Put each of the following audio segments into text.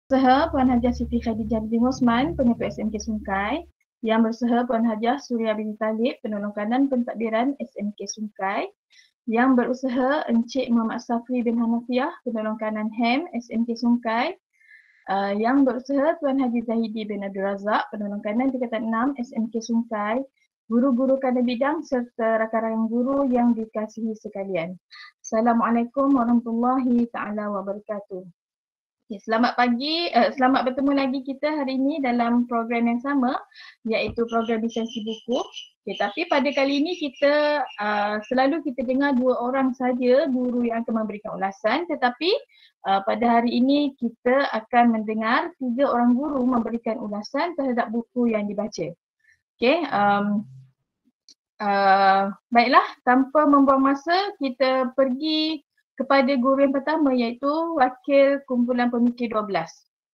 Berusaha Puan Hajah Siti Khadijah bin Osman, Pengetua SMK Sungai. Yang berusaha Puan Hajah Suria binti Talib, Penolong Kanan Pentadbiran SMK Sungai. Yang berusaha Encik Muhammad Safri bin Hanafiah, Penolong Kanan HEM SMK Sungai. Yang berusaha Tuan Haji Zahidi bin Abdul Razak, Penolong Kanan Tingkatan 6 SMK Sungai. Guru-guru kanan bidang serta rakan-rakan guru yang dikasihi sekalian. Assalamualaikum warahmatullahi taala wabarakatuh. Okay, selamat pagi, selamat bertemu lagi kita hari ini dalam program yang sama, iaitu program lisensi buku. Okay, tapi pada kali ini kita selalu kita dengar dua orang saja guru yang akan memberikan ulasan, tetapi pada hari ini kita akan mendengar tiga orang guru memberikan ulasan terhadap buku yang dibaca. Okay, baiklah, tanpa membuang masa kita pergi kepada guru yang pertama, iaitu Wakil Kumpulan Pemikir 12,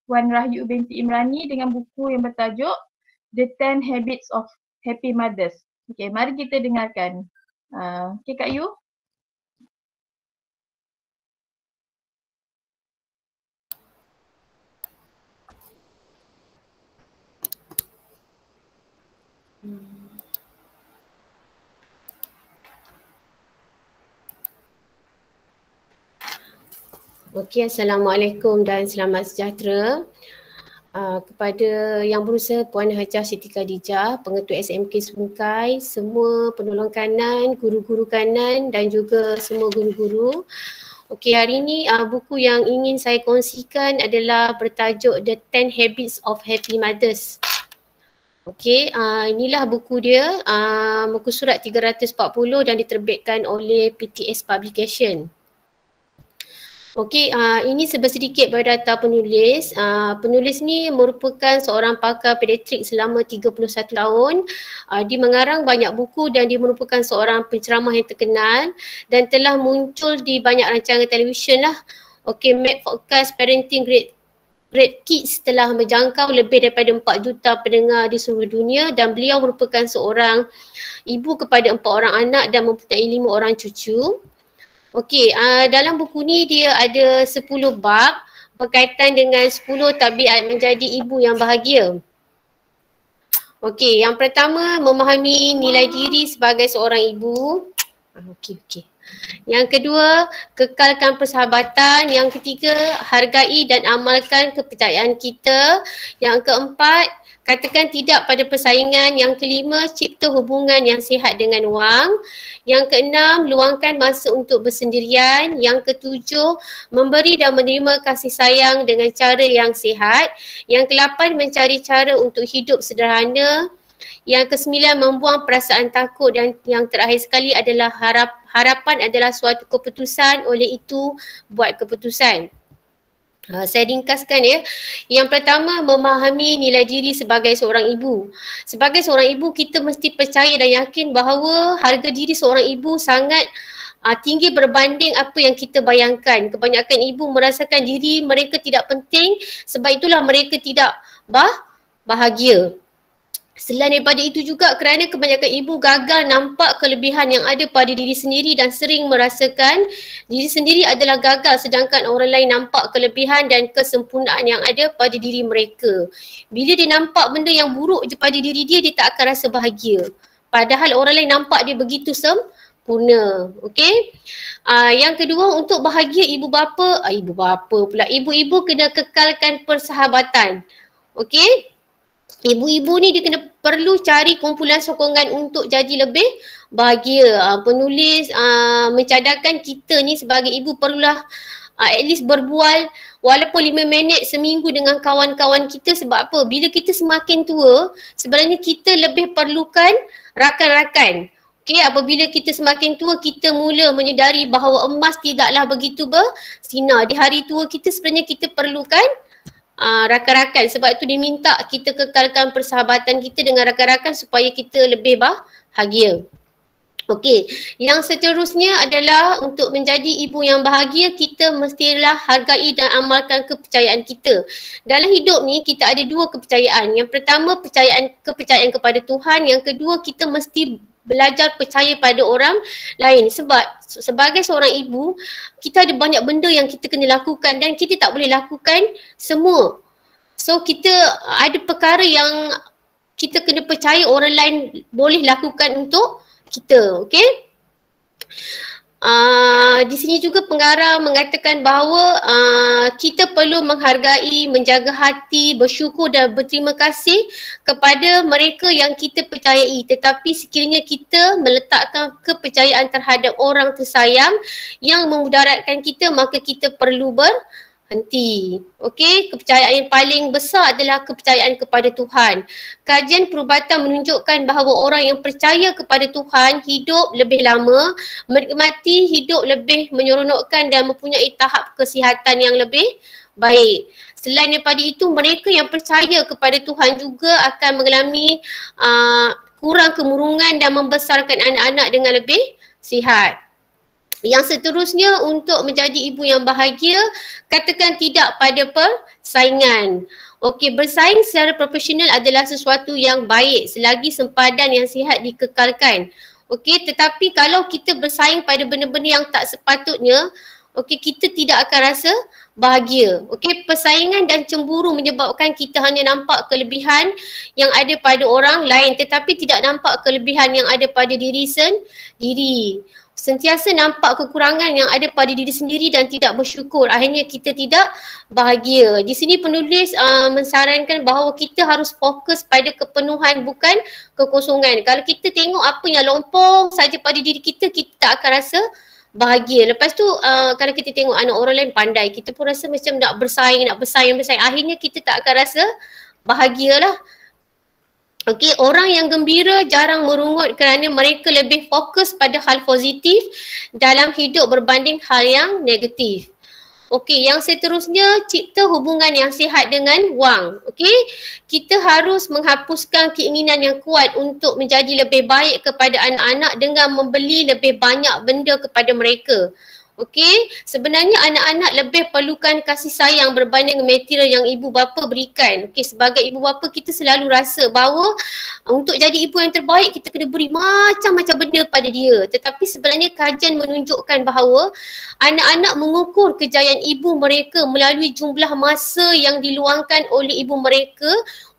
Puan Rahyu binti Imrani dengan buku yang bertajuk The 10 Habits of Happy Mothers. Okey, mari kita dengarkan. Okey Kak Yu. Okey, Assalamualaikum dan selamat sejahtera. Kepada yang berusaha Puan Hajah Siti Khadijah, Pengetua SMK Sungai, semua penolong kanan, guru-guru kanan dan juga semua guru-guru. Okey, hari ini buku yang ingin saya kongsikan adalah bertajuk The 10 Habits of Happy Mothers. Okey, inilah buku dia, muka surat 340 dan diterbitkan oleh PTS Publication. Okey, ini sedikit biodata penulis. Penulis ni merupakan seorang pakar pediatrik selama 31 tahun. Dia mengarang banyak buku dan dia merupakan seorang penceramah yang terkenal dan telah muncul di banyak rancangan televisyen lah. Okey, Mac Podcast Parenting Great Kids telah menjangkau lebih daripada 4 juta pendengar di seluruh dunia dan beliau merupakan seorang ibu kepada 4 orang anak dan mempunyai 5 orang cucu. Okey, dalam buku ni dia ada 10 bab berkaitan dengan 10 tabiat menjadi ibu yang bahagia. Okey, yang pertama memahami nilai diri sebagai seorang ibu. Okey. Yang kedua, kekalkan persahabatan. Yang ketiga, hargai dan amalkan kepercayaan kita. Yang keempat, katakan tidak pada persaingan. Yang kelima, cipta hubungan yang sihat dengan wang. Yang keenam, luangkan masa untuk bersendirian. Yang ketujuh, memberi dan menerima kasih sayang dengan cara yang sihat. Yang kelapan, mencari cara untuk hidup sederhana. Yang kesembilan, membuang perasaan takut dan yang terakhir sekali adalah harapan adalah suatu keputusan, oleh itu buat keputusan. Saya ringkaskan ya. Yang pertama, memahami nilai diri sebagai seorang ibu. Sebagai seorang ibu, kita mesti percaya dan yakin bahawa harga diri seorang ibu sangat tinggi berbanding apa yang kita bayangkan. Kebanyakan ibu merasakan diri mereka tidak penting, sebab itulah mereka tidak bahagia. Selain daripada itu juga kerana kebanyakan ibu gagal nampak kelebihan yang ada pada diri sendiri dan sering merasakan diri sendiri adalah gagal sedangkan orang lain nampak kelebihan dan kesempurnaan yang ada pada diri mereka. Bila dia nampak benda yang buruk je pada diri dia, dia tak akan rasa bahagia. Padahal orang lain nampak dia begitu sempurna. Okey. Yang kedua, untuk bahagia ibu bapa ibu-ibu kena kekalkan persahabatan. Okey. Ibu-ibu ni dia kena perlu cari kumpulan sokongan untuk jadi lebih bahagia. Penulis mencadangkan kita ni sebagai ibu perlulah at least berbual walaupun 5 minit seminggu dengan kawan-kawan kita. Sebab apa? Bila kita semakin tua, sebenarnya kita lebih perlukan rakan-rakan. Okay, apabila kita semakin tua, kita mula menyedari bahawa emas tidaklah begitu bersinar. Di hari tua kita sebenarnya kita perlukan rakan-rakan. Sebab itu diminta kita kekalkan persahabatan kita dengan rakan-rakan supaya kita lebih bahagia. Okey, yang seterusnya adalah untuk menjadi ibu yang bahagia, kita mestilah hargai dan amalkan kepercayaan kita. Dalam hidup ni kita ada 2 kepercayaan. Yang pertama kepercayaan kepada Tuhan, yang kedua kita mesti belajar percaya pada orang lain. Sebab sebagai seorang ibu, kita ada banyak benda yang kita kena lakukan dan kita tak boleh lakukan semua. So kita ada perkara yang kita kena percaya orang lain boleh lakukan untuk kita, okay? Di sini juga pengarah mengatakan bahawa kita perlu menghargai, menjaga hati, bersyukur dan berterima kasih kepada mereka yang kita percayai. Tetapi sekiranya kita meletakkan kepercayaan terhadap orang tersayang yang memudaratkan kita, maka kita perlu berhenti. Okey, kepercayaan yang paling besar adalah kepercayaan kepada Tuhan. Kajian perubatan menunjukkan bahawa orang yang percaya kepada Tuhan hidup lebih lama, menikmati hidup lebih menyeronokkan dan mempunyai tahap kesihatan yang lebih baik. Selain daripada itu, mereka yang percaya kepada Tuhan juga akan mengalami kurang kemurungan dan membesarkan anak-anak dengan lebih sihat. Yang seterusnya, untuk menjadi ibu yang bahagia, katakan tidak pada persaingan. Okey, bersaing secara profesional adalah sesuatu yang baik selagi sempadan yang sihat dikekalkan. Okey, tetapi kalau kita bersaing pada benda-benda yang tak sepatutnya, okey, kita tidak akan rasa bahagia. Okey, persaingan dan cemburu menyebabkan kita hanya nampak kelebihan yang ada pada orang lain tetapi tidak nampak kelebihan yang ada pada diri sendiri. Sentiasa nampak kekurangan yang ada pada diri sendiri dan tidak bersyukur. Akhirnya kita tidak bahagia. Di sini penulis mensarankan bahawa kita harus fokus pada kepenuhan bukan kekosongan. Kalau kita tengok apa yang lompong saja pada diri kita, kita tak akan rasa bahagia. Lepas tu kalau kita tengok anak orang lain pandai, kita pun rasa macam nak bersaing. Akhirnya kita tak akan rasa bahagialah. Okey, orang yang gembira jarang merungut kerana mereka lebih fokus pada hal positif dalam hidup berbanding hal yang negatif. Okey, yang seterusnya, cipta hubungan yang sihat dengan wang. Okey, kita harus menghapuskan keinginan yang kuat untuk menjadi lebih baik kepada anak-anak dengan membeli lebih banyak benda kepada mereka. Okey, sebenarnya anak-anak lebih perlukan kasih sayang berbanding material yang ibu bapa berikan. Okey, sebagai ibu bapa kita selalu rasa bahawa untuk jadi ibu yang terbaik kita kena beri macam-macam benda pada dia. Tetapi sebenarnya kajian menunjukkan bahawa anak-anak mengukur kejayaan ibu mereka melalui jumlah masa yang diluangkan oleh ibu mereka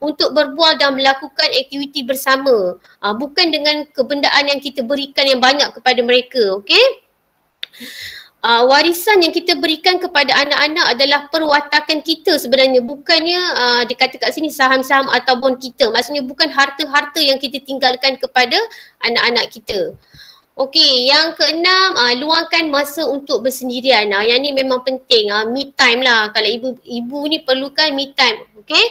untuk berbual dan melakukan aktiviti bersama. Bukan dengan kebendaan yang kita berikan yang banyak kepada mereka. Okey? Warisan yang kita berikan kepada anak-anak adalah perwatakan kita sebenarnya, bukannya dikata kat sini saham-saham ataupun kita. Maksudnya bukan harta-harta yang kita tinggalkan kepada anak-anak kita. Okey, yang keenam, luangkan masa untuk bersendirian. Yang ni memang penting, me time lah. Kalau ibu ni perlukan me time. Okey,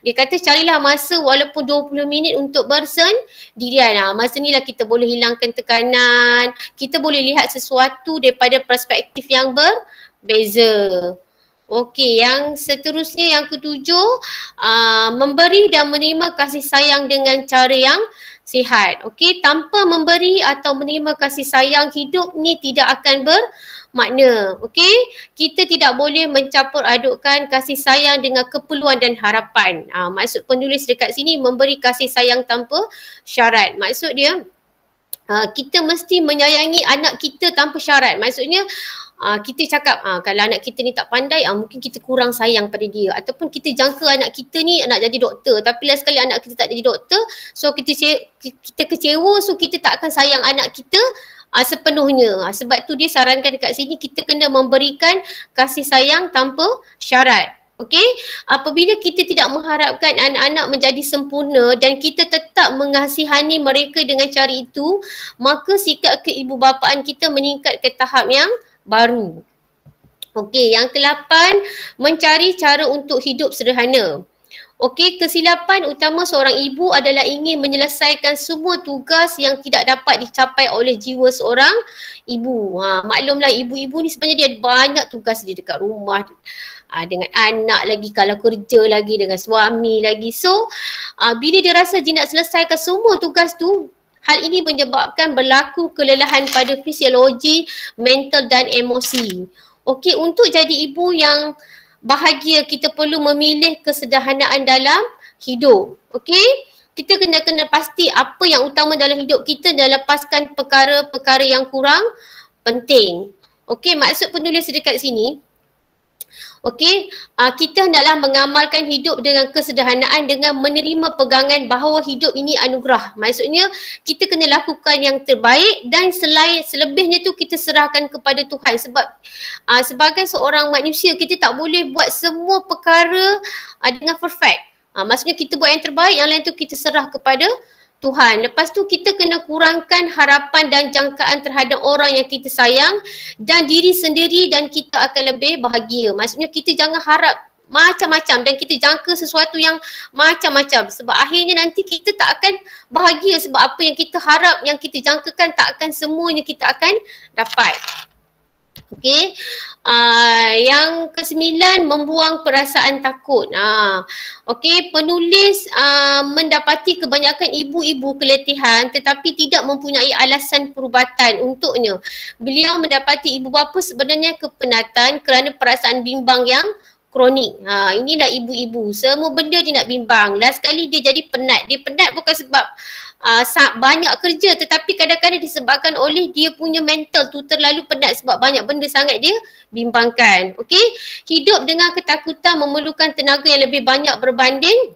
dia kata carilah masa walaupun 20 minit untuk bersendirian. Masa ni lah kita boleh hilangkan tekanan, kita boleh lihat sesuatu daripada perspektif yang berbeza. Okey, yang seterusnya, yang ketujuh, memberi dan menerima kasih sayang dengan cara yang sihat. Okey, tanpa memberi atau menerima kasih sayang, hidup ni tidak akan bermakna. Okey, kita tidak boleh mencampur adukkan kasih sayang dengan keperluan dan harapan. Maksud penulis dekat sini, memberi kasih sayang tanpa syarat. Maksud dia, kita mesti menyayangi anak kita tanpa syarat. Maksudnya kita cakap kalau anak kita ni tak pandai, mungkin kita kurang sayang pada dia, ataupun kita jangka anak kita ni nak jadi doktor tapi last sekali anak kita tak jadi doktor, so kita kecewa, so kita tak akan sayang anak kita sepenuhnya. Sebab tu dia sarankan dekat sini kita kena memberikan kasih sayang tanpa syarat. Okey, apabila kita tidak mengharapkan anak-anak menjadi sempurna dan kita tetap mengasihani mereka dengan cara itu, maka sikap keibubapaan kita meningkat ke tahap yang baru. Okey, yang ke-8, mencari cara untuk hidup sederhana. Okey, kesilapan utama seorang ibu adalah ingin menyelesaikan semua tugas yang tidak dapat dicapai oleh jiwa seorang ibu. Maklumlah ibu-ibu ni sebenarnya dia ada banyak tugas dia dekat rumah. Dengan anak lagi, kalau kerja lagi, dengan suami lagi. So, bila dia rasa dia nak selesaikan semua tugas tu, hal ini menyebabkan berlaku kelelahan pada fisiologi, mental dan emosi. Okey, untuk jadi ibu yang bahagia, kita perlu memilih kesederhanaan dalam hidup. Okey, kita kena pasti apa yang utama dalam hidup kita dan lepaskan perkara-perkara yang kurang penting. Okey, maksud penulis dekat sini, Okey, kita hendaklah mengamalkan hidup dengan kesederhanaan dengan menerima pegangan bahawa hidup ini anugerah. Maksudnya kita kena lakukan yang terbaik dan selebihnya tu kita serahkan kepada Tuhan sebab sebagai seorang manusia kita tak boleh buat semua perkara dengan perfect. Maksudnya kita buat yang terbaik, yang lain tu kita serah kepada Tuhan. Lepas tu kita kena kurangkan harapan dan jangkaan terhadap orang yang kita sayang dan diri sendiri dan kita akan lebih bahagia. Maksudnya kita jangan harap macam-macam dan kita jangka sesuatu yang macam-macam sebab akhirnya nanti kita tak akan bahagia sebab apa yang kita harap, yang kita jangkakan tak akan semuanya kita akan dapat. Okey. Yang ke-9, membuang perasaan takut. Okey, penulis mendapati kebanyakan ibu-ibu keletihan tetapi tidak mempunyai alasan perubatan untuknya. Beliau mendapati ibu bapa sebenarnya kepenatan kerana perasaan bimbang yang kronik. Inilah ibu-ibu. Semua benda dia nak bimbang. Last sekali dia jadi penat. Dia penat bukan sebab banyak kerja tetapi kadang-kadang disebabkan oleh dia punya mental tu terlalu penat sebab banyak benda sangat dia bimbangkan. Okey, hidup dengan ketakutan memerlukan tenaga yang lebih banyak berbanding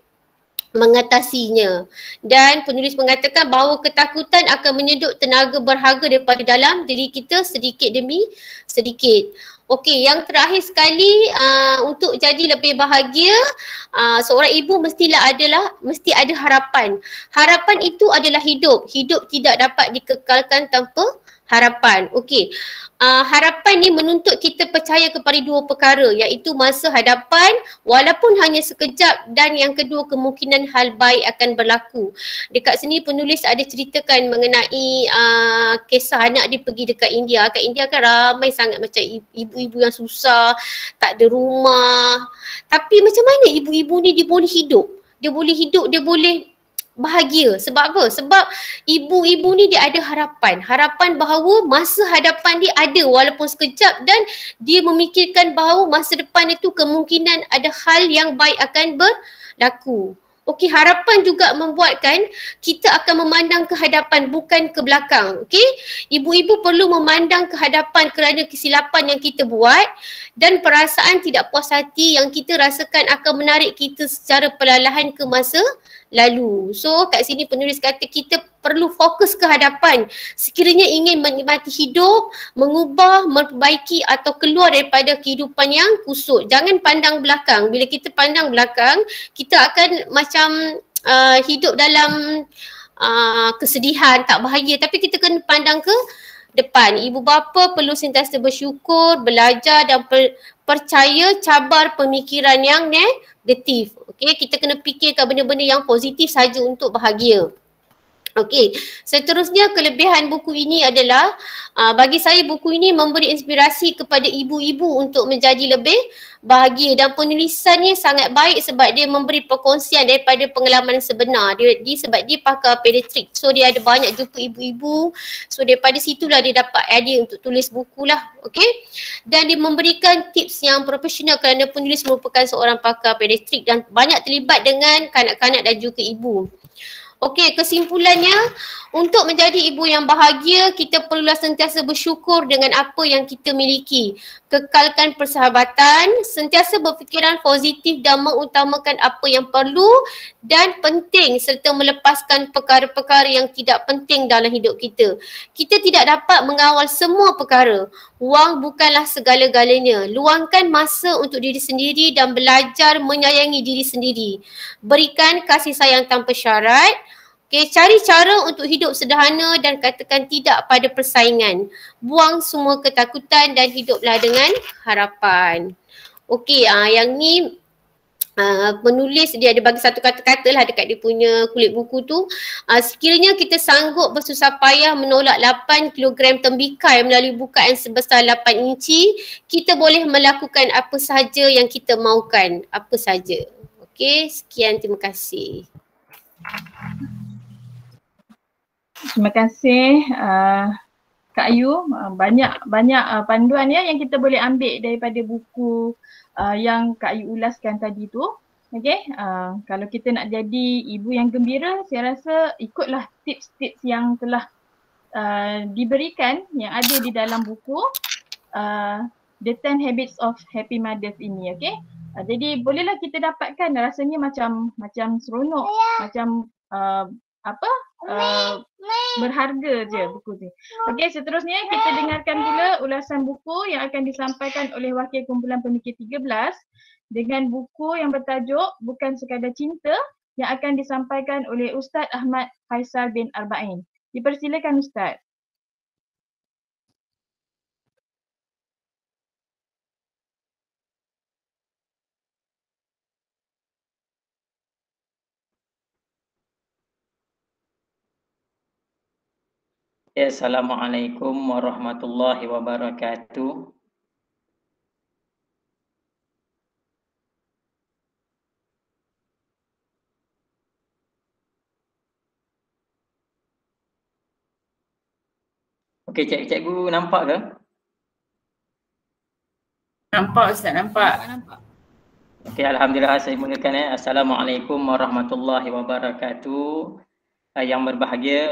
mengatasinya. Dan penulis mengatakan bahawa ketakutan akan menyedut tenaga berharga daripada dalam diri kita sedikit demi sedikit. Okey, yang terakhir sekali untuk jadi lebih bahagia, seorang ibu mesti ada harapan. Harapan itu adalah hidup. Hidup tidak dapat dikekalkan tanpa harapan. Okey. Harapan ni menuntut kita percaya kepada dua perkara iaitu masa hadapan walaupun hanya sekejap dan yang kedua kemungkinan hal baik akan berlaku. Dekat sini penulis ada ceritakan mengenai kisah anak dia pergi dekat India. Kat India kan ramai sangat macam ibu-ibu yang susah, tak ada rumah. Tapi macam mana ibu-ibu ni dia boleh hidup? Dia boleh bahagia. Sebab apa? Sebab ibu-ibu ni dia ada harapan. Harapan bahawa masa hadapan dia ada walaupun sekejap dan dia memikirkan bahawa masa depan itu kemungkinan ada hal yang baik akan berlaku. Okey, harapan juga membuatkan kita akan memandang ke hadapan bukan ke belakang. Okey, ibu-ibu perlu memandang ke hadapan kerana kesilapan yang kita buat dan perasaan tidak puas hati yang kita rasakan akan menarik kita secara perlahan ke masa lalu. So kat sini penulis kata kita perlu fokus ke hadapan sekiranya ingin menikmati hidup, mengubah, memperbaiki atau keluar daripada kehidupan yang kusut. Jangan pandang belakang. Bila kita pandang belakang, kita akan macam hidup dalam kesedihan, tak bahagia. Tapi kita kena pandang ke depan. Ibu bapa perlu sentiasa bersyukur, belajar dan percaya cabar pemikiran yang negatif. Okey, kita kena fikirkan benda-benda yang positif saja untuk bahagia. Okey, seterusnya kelebihan buku ini adalah bagi saya buku ini memberi inspirasi kepada ibu-ibu untuk menjadi lebih bahagia dan penulisannya sangat baik sebab dia memberi perkongsian daripada pengalaman sebenar. Dia sebab dia pakar pediatrik. So dia ada banyak jumpa ibu-ibu. So daripada situlah dia dapat idea untuk tulis buku lah. Okey. Dan dia memberikan tips yang profesional kerana penulis merupakan seorang pakar pediatrik dan banyak terlibat dengan kanak-kanak dan juga ibu. Okey, kesimpulannya untuk menjadi ibu yang bahagia kita perlulah sentiasa bersyukur dengan apa yang kita miliki. Kekalkan persahabatan, sentiasa berfikiran positif dan mengutamakan apa yang perlu dan penting serta melepaskan perkara-perkara yang tidak penting dalam hidup kita. Kita tidak dapat mengawal semua perkara. Wang bukanlah segala-galanya. Luangkan masa untuk diri sendiri dan belajar menyayangi diri sendiri. Berikan kasih sayang tanpa syarat. Okay, cari cara untuk hidup sederhana dan katakan tidak pada persaingan. Buang semua ketakutan dan hiduplah dengan harapan. Okey, yang ni penulis dia ada bagi satu kata-kata lah dekat dia punya kulit buku tu. Sekiranya kita sanggup bersusah payah menolak 8 kg tembikai melalui bukaan sebesar 8 inci, kita boleh melakukan apa sahaja yang kita mahukan. Apa sahaja. Okey, sekian, terima kasih. Terima kasih Kak Ayu. Banyak panduan ya yang kita boleh ambil daripada buku yang Kak Ayu ulaskan tadi tu. Okey, kalau kita nak jadi ibu yang gembira, saya rasa ikutlah tips-tips yang telah diberikan yang ada di dalam buku. The 10 Habits of Happy Mothers ini, okey. Jadi bolehlah kita dapatkan, rasanya macam seronok, macam berharga je buku ni. Okey, seterusnya kita dengarkan pula ulasan buku yang akan disampaikan oleh Wakil Kumpulan Pemikir 13 dengan buku yang bertajuk Bukan Sekadar Cinta yang akan disampaikan oleh Ustaz Ahmad Faisal bin Arba'in. Dipersilakan Ustaz. Assalamualaikum warahmatullahi wabarakatuh. Okey, cikgu nampak ke? Nampak Ustaz, nampak. Okey, alhamdulillah saya mulakan. Assalamualaikum warahmatullahi wabarakatuh. Yang berbahagia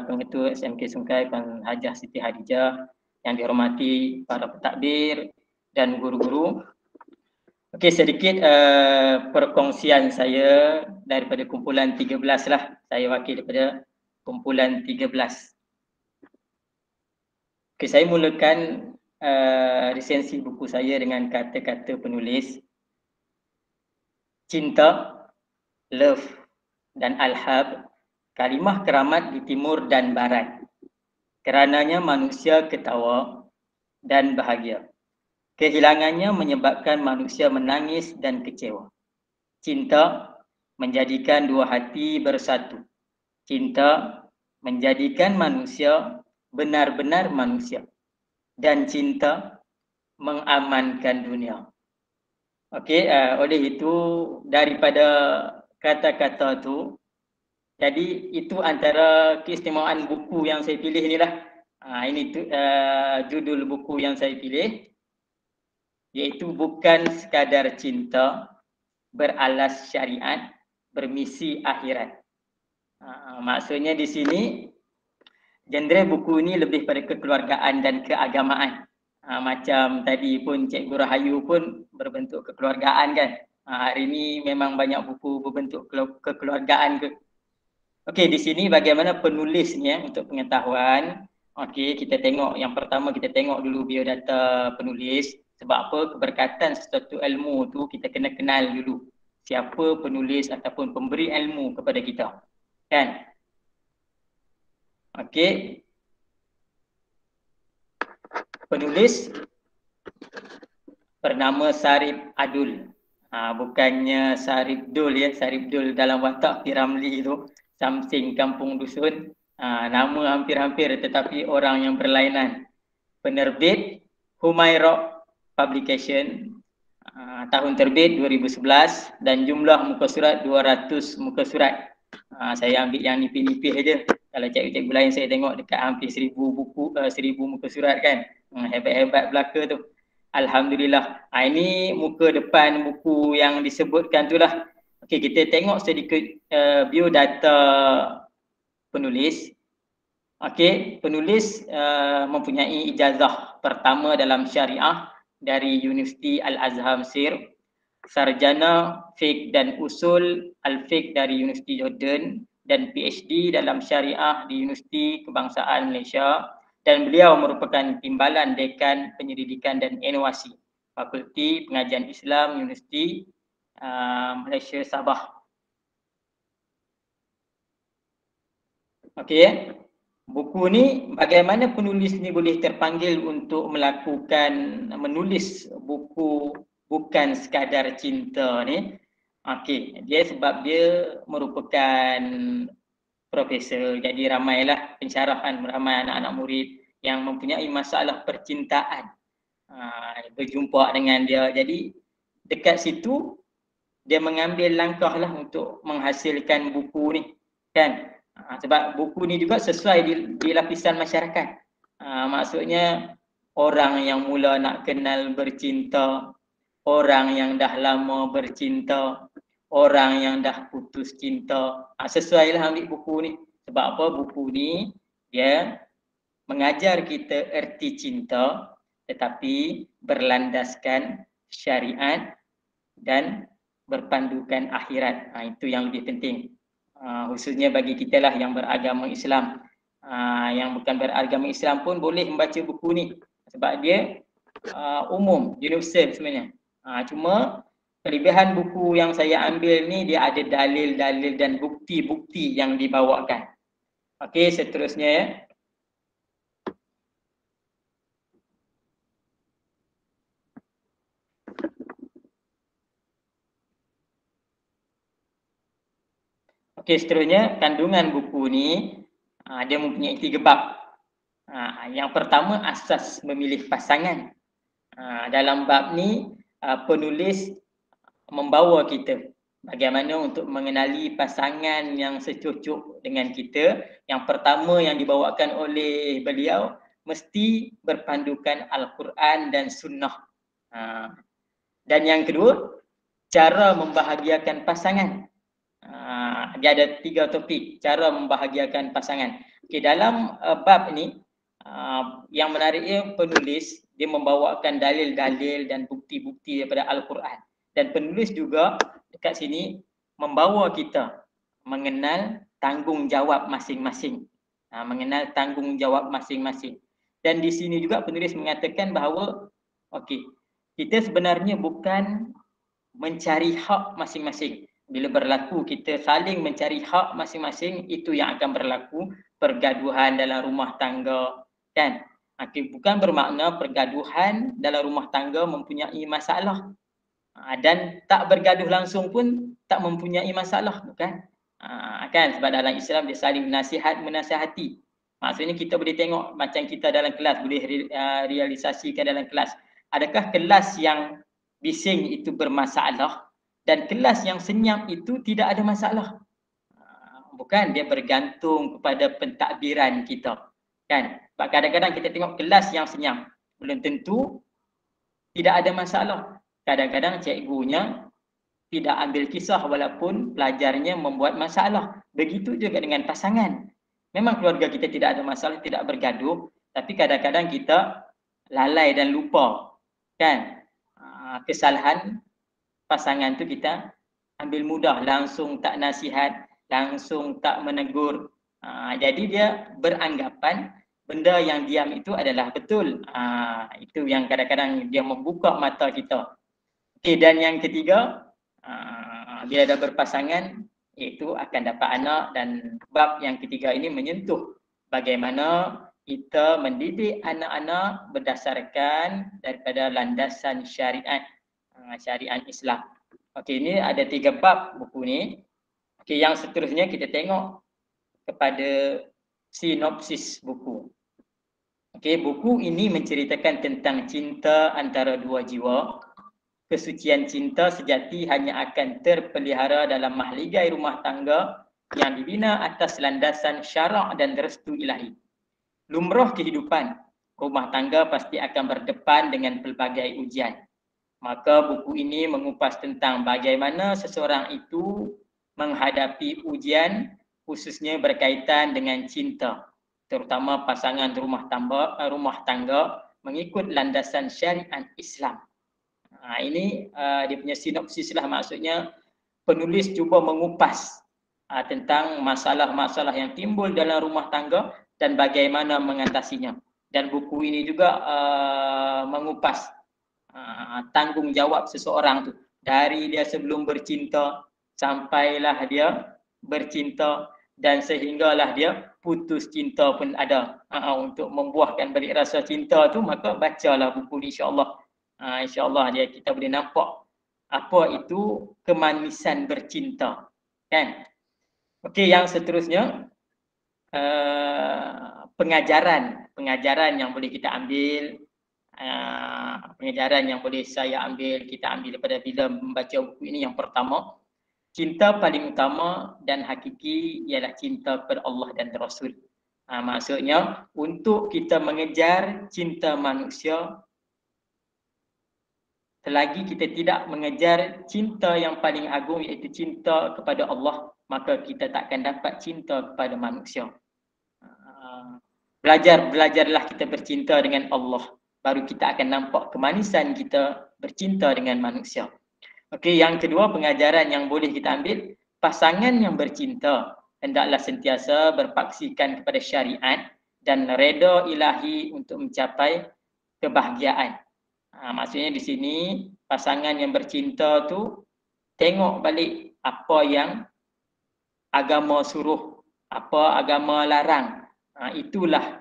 Pengetua SMK Sungai Puan Hajah Siti Hadijah, yang dihormati para pentadbir dan guru-guru. Okey, sedikit perkongsian saya daripada kumpulan 13 lah. Saya wakil daripada kumpulan 13. Okey, saya mulakan resensi buku saya dengan kata-kata penulis. Cinta, love dan alhab, kalimah keramat di timur dan barat. Kerananya manusia ketawa dan bahagia. Kehilangannya menyebabkan manusia menangis dan kecewa. Cinta menjadikan dua hati bersatu. Cinta menjadikan manusia benar-benar manusia. Dan cinta mengamankan dunia. Okey, oleh itu daripada kata-kata tu, jadi itu antara keistimewaan buku yang saya pilih ni lah. Ini tu judul buku yang saya pilih, iaitu Bukan Sekadar Cinta, Beralas Syariat, Bermisi Akhirat. Maksudnya di sini genre buku ini lebih pada kekeluargaan dan keagamaan. Macam tadi pun Cikgu Rahayu pun berbentuk kekeluargaan kan. Hari ini memang banyak buku berbentuk kekeluargaan ke. Okey, di sini bagaimana penulisnya untuk pengetahuan. Okey, kita tengok yang pertama, kita tengok dulu biodata penulis. Sebab apa? Keberkatan sesuatu ilmu tu kita kena kenal dulu siapa penulis ataupun pemberi ilmu kepada kita. Kan? Okey. Penulis bernama Sarip Adul. Bukannya Sarip Dul ya, Sarip Dul dalam watak Piramli tu. Samsing Kampung Dusun, nama hampir-hampir tetapi orang yang berlainan. Penerbit Humairah Publication, tahun terbit 2011 dan jumlah muka surat 200 muka surat. Saya ambil yang nipih-nipih aja. Kalau cikgu-cikgu lain saya tengok dekat hampir 1000 buku, 1000 muka surat kan. Hebat-hebat belaka tu. Alhamdulillah. Ini muka depan buku yang disebutkan tu lah. Okey, kita tengok sedikit biodata penulis. Okey, penulis mempunyai ijazah pertama dalam syariah dari Universiti Al-Azhar Mesir, sarjana fiqh dan usul al-fiqh dari Universiti Jordan dan PhD dalam syariah di Universiti Kebangsaan Malaysia, dan beliau merupakan timbalan dekan penyelidikan dan inovasi Fakulti Pengajian Islam Universiti Malaysia Sabah. Okey, buku ni bagaimana penulis ni boleh terpanggil untuk menulis buku Bukan Sekadar Cinta ni? Okey, dia sebab dia merupakan profesor, jadi ramailah pencerahan, ramai anak-anak murid yang mempunyai masalah percintaan berjumpa dengan dia. Jadi dekat situ dia mengambil langkah lah untuk menghasilkan buku ni kan. Sebab buku ni juga sesuai di lapisan masyarakat. Maksudnya orang yang mula nak kenal bercinta, orang yang dah lama bercinta, orang yang dah putus cinta. Sesuai lah ambil buku ni. Sebab apa? Buku ni dia mengajar kita erti cinta, tetapi berlandaskan syariat dan berpandukan akhirat. Itu yang lebih penting. Khususnya bagi kita lah yang beragama Islam. Yang bukan beragama Islam pun boleh membaca buku ni sebab dia umum, universal sebenarnya. Cuma kelebihan buku yang saya ambil ni dia ada dalil-dalil dan bukti-bukti yang dibawakan. Okey, seterusnya ya. Okey, seterusnya kandungan buku ni dia mempunyai 3 bab. Yang pertama, asas memilih pasangan. Dalam bab ni penulis membawa kita bagaimana untuk mengenali pasangan yang secocok dengan kita. Yang pertama yang dibawakan oleh beliau mesti berpandukan Al-Quran dan Sunnah. Dan yang kedua, cara membahagiakan pasangan. Dia ada 3 topik cara membahagiakan pasangan. Okey, dalam bab ni yang menariknya penulis dia membawakan dalil-dalil dan bukti-bukti daripada Al-Quran. Dan penulis juga dekat sini membawa kita mengenal tanggungjawab masing-masing. Mengenal tanggungjawab masing-masing. Dan di sini juga penulis mengatakan bahawa okey, kita sebenarnya bukan mencari hak masing-masing. Bila berlaku kita saling mencari hak masing-masing, itu yang akan berlaku pergaduhan dalam rumah tangga, kan? Bukan bermakna pergaduhan dalam rumah tangga mempunyai masalah. Dan tak bergaduh langsung pun tak mempunyai masalah, bukan? Kan? Sebab dalam Islam dia saling menasihati. Maksudnya kita boleh tengok macam kita dalam kelas, boleh realisasikan dalam kelas. Adakah kelas yang bising itu bermasalah dan kelas yang senyap itu tidak ada masalah? Bukan, dia bergantung kepada pentadbiran kita, kan? Sebab kadang-kadang kita tengok kelas yang senyap, belum tentu tidak ada masalah. Kadang-kadang cikgunya tidak ambil kisah walaupun pelajarnya membuat masalah. Begitu juga dengan pasangan. Memang keluarga kita tidak ada masalah, tidak bergaduh, tapi kadang-kadang kita lalai dan lupa, kan? Kesalahan pasangan tu kita ambil mudah, langsung tak nasihat, langsung tak menegur. Jadi dia beranggapan benda yang diam itu adalah betul. Itu yang kadang-kadang dia membuka mata kita. Okey, dan yang ketiga, bila dah berpasangan, iaitu akan dapat anak. Dan bab yang ketiga ini menyentuh bagaimana kita mendidik anak-anak berdasarkan daripada landasan syariat, syariat Islam. Okey, ini ada 3 bab buku ni. Okey, yang seterusnya kita tengok kepada sinopsis buku. Okey, buku ini menceritakan tentang cinta antara 2 jiwa. Kesucian cinta sejati hanya akan terpelihara dalam mahligai rumah tangga yang dibina atas landasan syarak dan restu ilahi. Lumrah kehidupan, rumah tangga pasti akan berdepan dengan pelbagai ujian. Maka buku ini mengupas tentang bagaimana seseorang itu menghadapi ujian, khususnya berkaitan dengan cinta, terutama pasangan rumah tangga mengikut landasan syariat Islam. Ini dia punya sinopsis lah, maksudnya penulis cuba mengupas tentang masalah-masalah yang timbul dalam rumah tangga dan bagaimana mengatasinya. Dan buku ini juga mengupas tanggungjawab seseorang tu dari dia sebelum bercinta sampailah dia bercinta dan sehinggalah dia putus cinta pun ada. Untuk membuahkan balik rasa cinta tu, maka bacalah buku ni, insya-Allah. InsyaAllah kita boleh nampak apa itu kemanisan bercinta, kan? Okey, yang seterusnya pengajaran yang boleh kita ambil, pengajaran yang boleh kita ambil daripada bila membaca buku ini. Yang pertama, cinta paling utama dan hakiki ialah cinta kepada Allah dan Rasul. Maksudnya untuk kita mengejar cinta manusia, selagi kita tidak mengejar cinta yang paling agung iaitu cinta kepada Allah, maka kita tak akan dapat cinta kepada manusia. Belajarlah kita bercinta dengan Allah. baru kita akan nampak kemanisan kita bercinta dengan manusia. Okey, yang kedua pengajaran yang boleh kita ambil, pasangan yang bercinta hendaklah sentiasa berpaksikan kepada syariat dan reda ilahi untuk mencapai kebahagiaan. Maksudnya di sini pasangan yang bercinta tu tengok balik apa yang agama suruh, apa agama larang. Itulah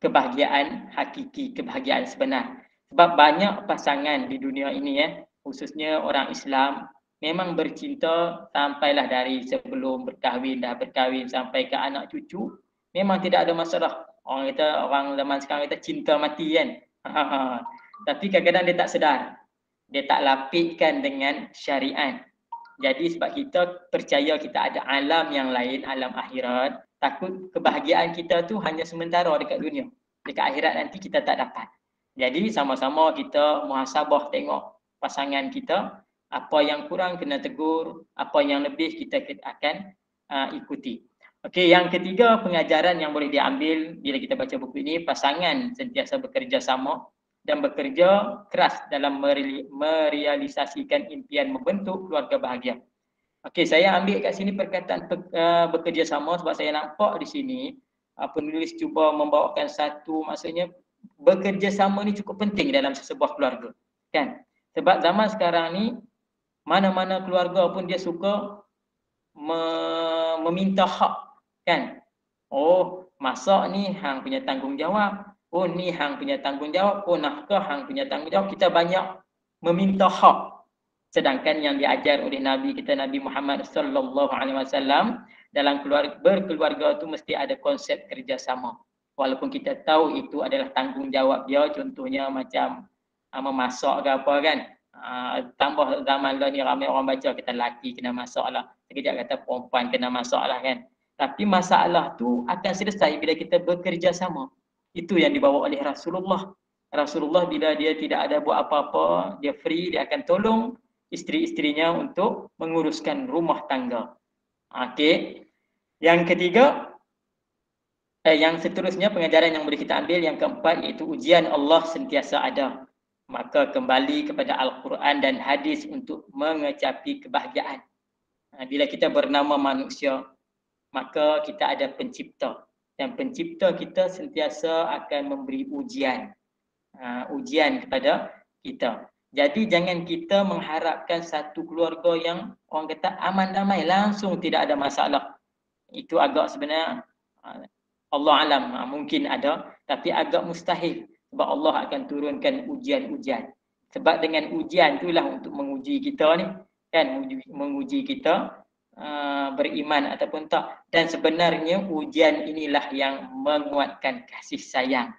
kebahagiaan hakiki, kebahagiaan sebenar. Sebab banyak pasangan di dunia ini khususnya orang Islam memang bercinta sampailah dari sebelum berkahwin, dah berkahwin sampai ke anak cucu, memang tidak ada masalah. Orang zaman sekarang kita cinta mati kan. Tapi kadang-kadang dia tak sedar. Dia tak lapikkan dengan syariat. Jadi sebab kita percaya kita ada alam yang lain, alam akhirat, takut kebahagiaan kita tu hanya sementara dekat dunia. Dekat akhirat nanti kita tak dapat. Jadi sama-sama kita muhasabah tengok pasangan kita, apa yang kurang kena tegur, apa yang lebih kita akan ikuti. Okey, yang ketiga pengajaran yang boleh diambil bila kita baca buku ini, pasangan sentiasa bekerja sama dan bekerja keras dalam merealisasikan impian membentuk keluarga bahagia. Okey, saya ambil kat sini perkataan bekerja sama sebab saya nampak di sini penulis cuba membawakan satu, maksudnya bekerja sama ni cukup penting dalam sebuah keluarga. Kan? Sebab zaman sekarang ni mana-mana keluarga pun dia suka meminta hak. Kan? Oh, masak ni hang punya tanggungjawab. Oh, ni hang punya tanggungjawab. Oh, nafkah hang punya tanggungjawab. Kita banyak meminta hak. Sedangkan yang diajar oleh Nabi kita, Nabi Muhammad sallallahu alaihi wasallam, dalam berkeluarga tu mesti ada konsep kerjasama. Walaupun kita tahu itu adalah tanggungjawab dia, contohnya macam memasak ke apa kan. Tambah zaman ni ramai orang baca kita lelaki kena masak lah. Sekejap kata perempuan kena masak lah kan. Tapi masalah tu akan selesai bila kita bekerja sama. Itu yang dibawa oleh Rasulullah. Rasulullah bila dia tidak ada buat apa-apa, dia free, dia akan tolong isteri-isterinya untuk menguruskan rumah tangga. Okey. Yang ketiga, yang seterusnya pengajaran yang boleh kita ambil, yang keempat iaitu ujian Allah sentiasa ada. Maka kembali kepada Al-Quran dan hadis untuk mengecapi kebahagiaan. Bila kita bernama manusia, maka kita ada pencipta. Dan pencipta kita sentiasa akan memberi ujian. Ujian kepada kita. Jadi jangan kita mengharapkan satu keluarga yang orang kata aman damai, langsung tidak ada masalah. Itu agak sebenarnya Allah alam mungkin ada, tapi agak mustahil. Sebab Allah akan turunkan ujian-ujian. Sebab dengan ujian itulah untuk menguji kita ni. Kan, menguji kita beriman ataupun tak. Dan sebenarnya ujian inilah yang menguatkan kasih sayang.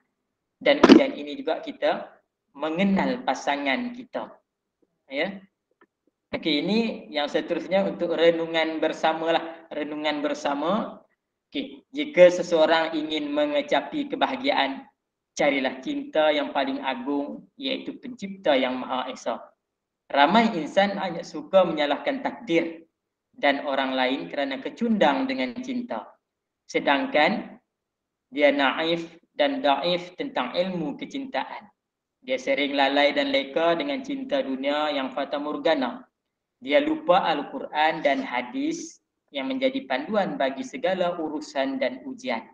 Dan ujian ini juga kita mengenal pasangan kita. Ya. Okey, ini yang seterusnya untuk renungan bersama lah. Renungan bersama. Okey, jika seseorang ingin mengecapi kebahagiaan, carilah cinta yang paling agung, iaitu pencipta yang Maha Esa. Ramai insan hanya suka menyalahkan takdir dan orang lain kerana kecundang dengan cinta. Sedangkan dia naif dan daif tentang ilmu kecintaan. Dia sering lalai dan leka dengan cinta dunia yang fata morgana. Dia lupa Al-Quran dan hadis yang menjadi panduan bagi segala urusan dan ujian.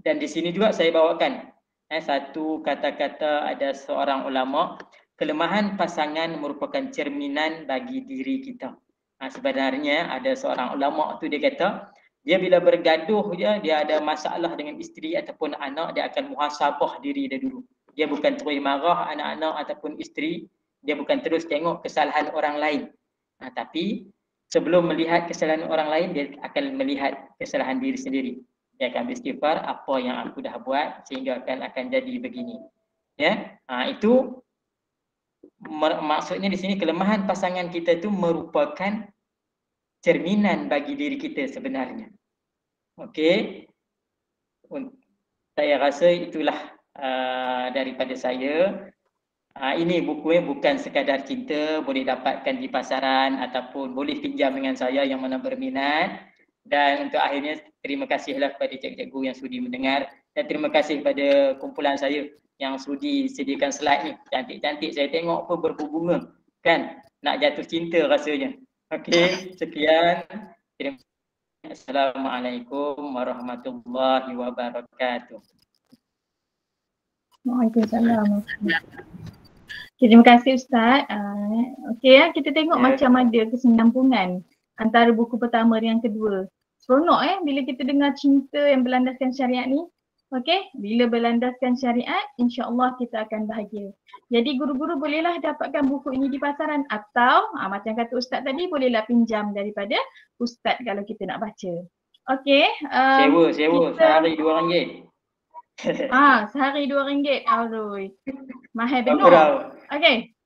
Dan di sini juga saya bawakan satu kata-kata ada seorang ulama, kelemahan pasangan merupakan cerminan bagi diri kita. Sebenarnya ada seorang ulama tu dia kata, dia bila bergaduh dia ada masalah dengan isteri ataupun anak, dia akan muhasabah diri dia dulu. Dia bukan terus marah anak-anak ataupun isteri, dia bukan terus tengok kesalahan orang lain. Tapi sebelum melihat kesalahan orang lain, dia akan melihat kesalahan diri sendiri. Dia akan beristighfar, apa yang aku dah buat sehingga akan jadi begini. Ya, itu maksudnya di sini kelemahan pasangan kita itu merupakan cerminan bagi diri kita sebenarnya. Okey, saya rasa itulah daripada saya. Ini buku bukan sekadar cinta, boleh dapatkan di pasaran ataupun boleh pinjam dengan saya yang mana berminat. Dan untuk akhirnya terima kasihlah kepada cikgu-cikgu yang sudi mendengar dan terima kasih kepada kumpulan saya yang sudi sediakan slide ni. Cantik-cantik, saya tengok pun berbunga kan. Nak jatuh cinta rasanya. Okey, sekian. Assalamualaikum warahmatullahi wabarakatuh. Waalaikumsalam. Okay, terima kasih Ustaz. Okey ya, kita tengok macam ada kesinambungan antara buku pertama dan yang kedua. Seronok bila kita dengar cinta yang berlandaskan syariat ni. Okey, bila berlandaskan syariat, insya-Allah kita akan bahagia. Jadi guru-guru bolehlah dapatkan buku ini di pasaran atau macam kata Ustaz tadi, bolehlah pinjam daripada Ustaz kalau kita nak baca. Okey. Sewa sehari RM2. Sehari RM2. Aduh. Mahal benar. Okey.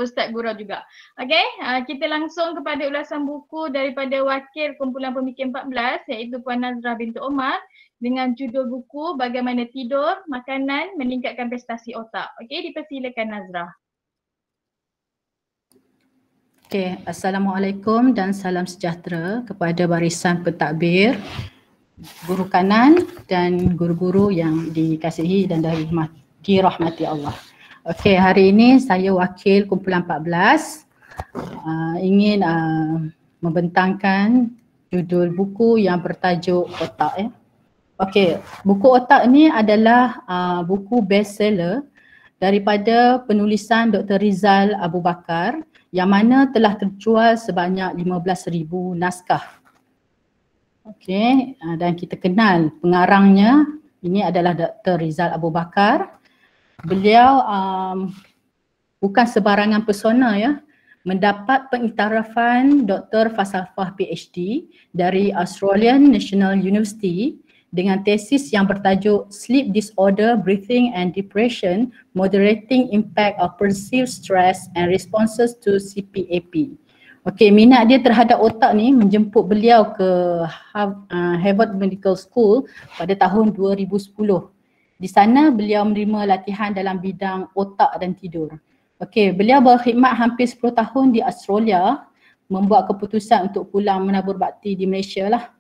Ustaz gurau juga. Okey, kita langsung kepada ulasan buku daripada Wakil Kumpulan Pemikir 14 iaitu Puan Nazrah binti Omar dengan judul buku Bagaimana Tidur, Makanan Meningkatkan Prestasi Otak. Okey, dipersilakan Nazrah. Okey, Assalamualaikum dan salam sejahtera kepada barisan pentadbir, guru kanan dan guru-guru yang dikasihi dan dirahmati Allah. Okey, hari ini saya wakil Kumpulan 14 ingin membentangkan judul buku yang bertajuk Otak. Okey, buku Otak ni adalah buku bestseller daripada penulisan Dr. Rizal Abu Bakar yang mana telah terjual sebanyak 15,000 naskah. Okey, dan kita kenal pengarangnya, ini adalah Dr. Rizal Abu Bakar. Beliau bukan sebarangan persona ya, mendapat pengiktirafan Dr. Falsafah PhD dari Australian National University dengan tesis yang bertajuk Sleep Disorder, Breathing and Depression, Moderating Impact of Perceived Stress and Responses to CPAP. Okey, minat dia terhadap otak ni menjemput beliau ke Harvard Medical School pada tahun 2010. Di sana beliau menerima latihan dalam bidang otak dan tidur. Okey, beliau berkhidmat hampir 10 tahun di Australia, membuat keputusan untuk pulang menabur bakti di Malaysia lah.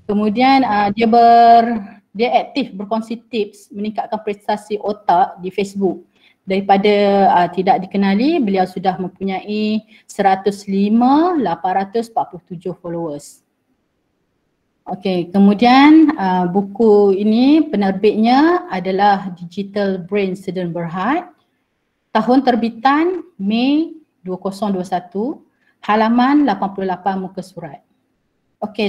Kemudian dia aktif berkongsi tips meningkatkan prestasi otak di Facebook. Daripada tidak dikenali, beliau sudah mempunyai 105,847 followers. Okey, kemudian buku ini penerbitnya adalah Digital Brain Sedern Berhad. Tahun terbitan Mei 2021, halaman 88 muka surat. Okey,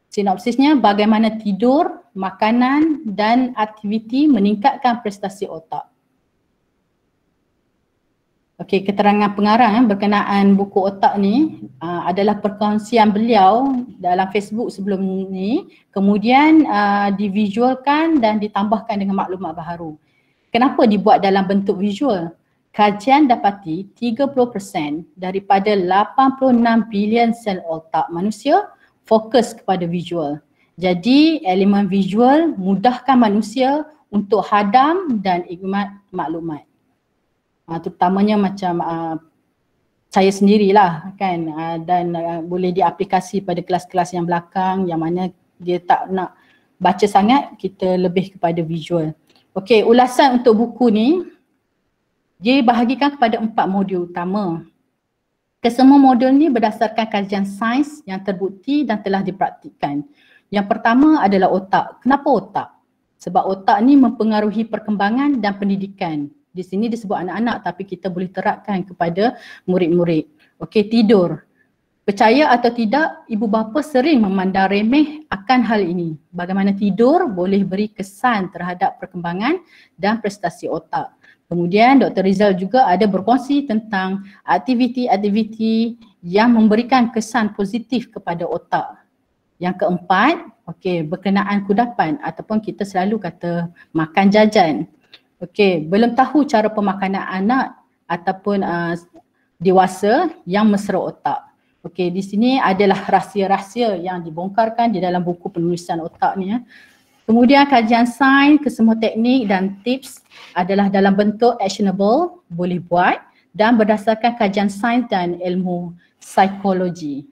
sinopsisnya bagaimana tidur, makanan dan aktiviti meningkatkan prestasi otak. Okey, keterangan pengarang berkenaan buku otak ni adalah perkongsian beliau dalam Facebook sebelum ni, kemudian divisualkan dan ditambahkan dengan maklumat baharu. Kenapa dibuat dalam bentuk visual? Kajian dapati 30% daripada 86 bilion sel otak manusia fokus kepada visual. Jadi elemen visual mudahkan manusia untuk hadam dan ikmat maklumat. Terutamanya macam saya sendirilah kan, dan boleh diaplikasi pada kelas-kelas yang belakang yang mana dia tak nak baca sangat, kita lebih kepada visual. Okey, ulasan untuk buku ni dia bahagikan kepada 4 modul utama. Kesemua modul ni berdasarkan kajian sains yang terbukti dan telah dipraktikkan. Yang pertama adalah otak. Kenapa otak? Sebab otak ni mempengaruhi perkembangan dan pendidikan. Di sini disebut anak-anak tapi kita boleh terapkan kepada murid-murid. Okey, tidur. Percaya atau tidak, ibu bapa sering memandang remeh akan hal ini. Bagaimana tidur boleh beri kesan terhadap perkembangan dan prestasi otak. Kemudian Dr. Rizal juga ada berkongsi tentang aktiviti-aktiviti yang memberikan kesan positif kepada otak. Yang keempat, okey, berkenaan kudapan ataupun kita selalu kata makan jajan. Okey, belum tahu cara pemakanan anak ataupun dewasa yang mesra otak. Okey, di sini adalah rahsia-rahsia yang dibongkarkan di dalam buku penulisan otak ni ya. Kemudian kajian sains, kesemua teknik dan tips adalah dalam bentuk actionable, boleh buat dan berdasarkan kajian sains dan ilmu psikologi.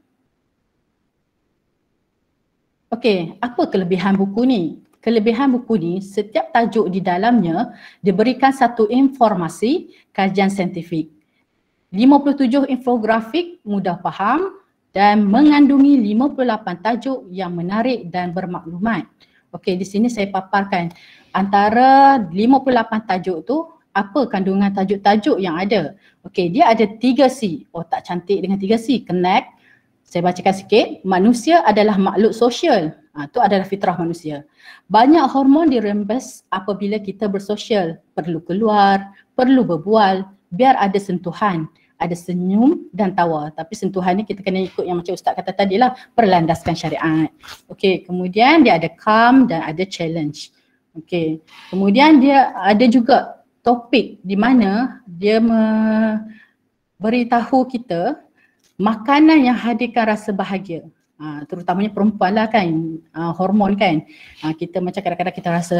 Okey, apa kelebihan buku ni? kelebihan buku ni, setiap tajuk di dalamnya diberikan satu informasi kajian saintifik. 57 infografik mudah faham dan mengandungi 58 tajuk yang menarik dan bermaklumat. Okey, di sini saya paparkan antara 58 tajuk tu apa kandungan tajuk-tajuk yang ada. Okey, dia ada 3C. Tak cantik dengan 3C. Connect. Saya bacakan sikit. Manusia adalah makhluk sosial. Itu adalah fitrah manusia. Banyak hormon dirembes apabila kita bersosial. Perlu keluar, perlu berbual, biar ada sentuhan. Ada senyum dan tawa. Tapi sentuhan ni kita kena ikut yang macam Ustaz kata tadi lah, berlandaskan syariat. Okey, kemudian dia ada calm dan ada challenge. Okey, kemudian dia ada juga topik di mana dia beritahu kita makanan yang hadirkan rasa bahagia. Terutamanya perempuan lah kan, hormon kan. Kita macam kadang-kadang kita rasa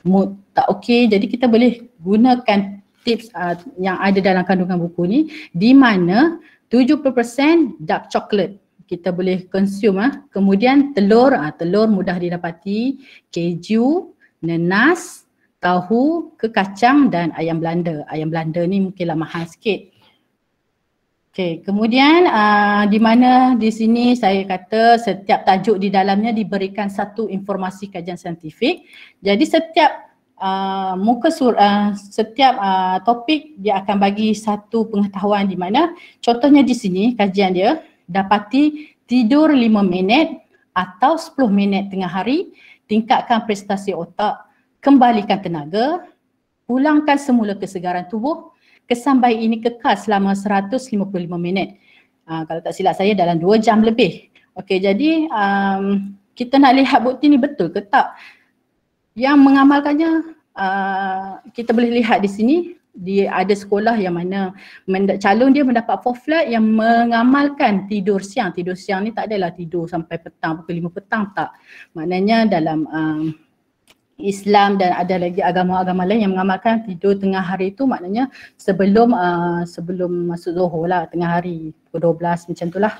mood tak okey, jadi kita boleh gunakan tips yang ada dalam kandungan buku ni, di mana 70% dark chocolate kita boleh consume. Kemudian telur, telur mudah didapati, keju, nanas, tahu, kekacang dan ayam Belanda. Ayam Belanda ni mungkinlah mahal sikit. Okay, kemudian di mana di sini saya kata setiap tajuk di dalamnya diberikan satu informasi kajian saintifik. Jadi setiap setiap topik dia akan bagi satu pengetahuan di mana contohnya di sini kajian dia dapati tidur 5 minit atau 10 minit tengah hari, tingkatkan prestasi otak, kembalikan tenaga, pulangkan semula kesegaran tubuh, kesan baik ini kekal selama 155 minit. Kalau tak silap saya dalam 2 jam lebih. Okey, jadi kita nak lihat bukti ni betul ke tak? Yang mengamalkannya kita boleh lihat di sini, dia ada sekolah yang mana calon dia mendapat 4 flat yang mengamalkan tidur siang. Tidur siang ni tak adalah tidur sampai petang, pukul 5 petang, tak. Maknanya dalam Islam dan ada lagi agama-agama lain yang mengamalkan tidur tengah hari tu, maknanya sebelum masuk Zuhur lah, tengah hari pukul 12 macam tu lah.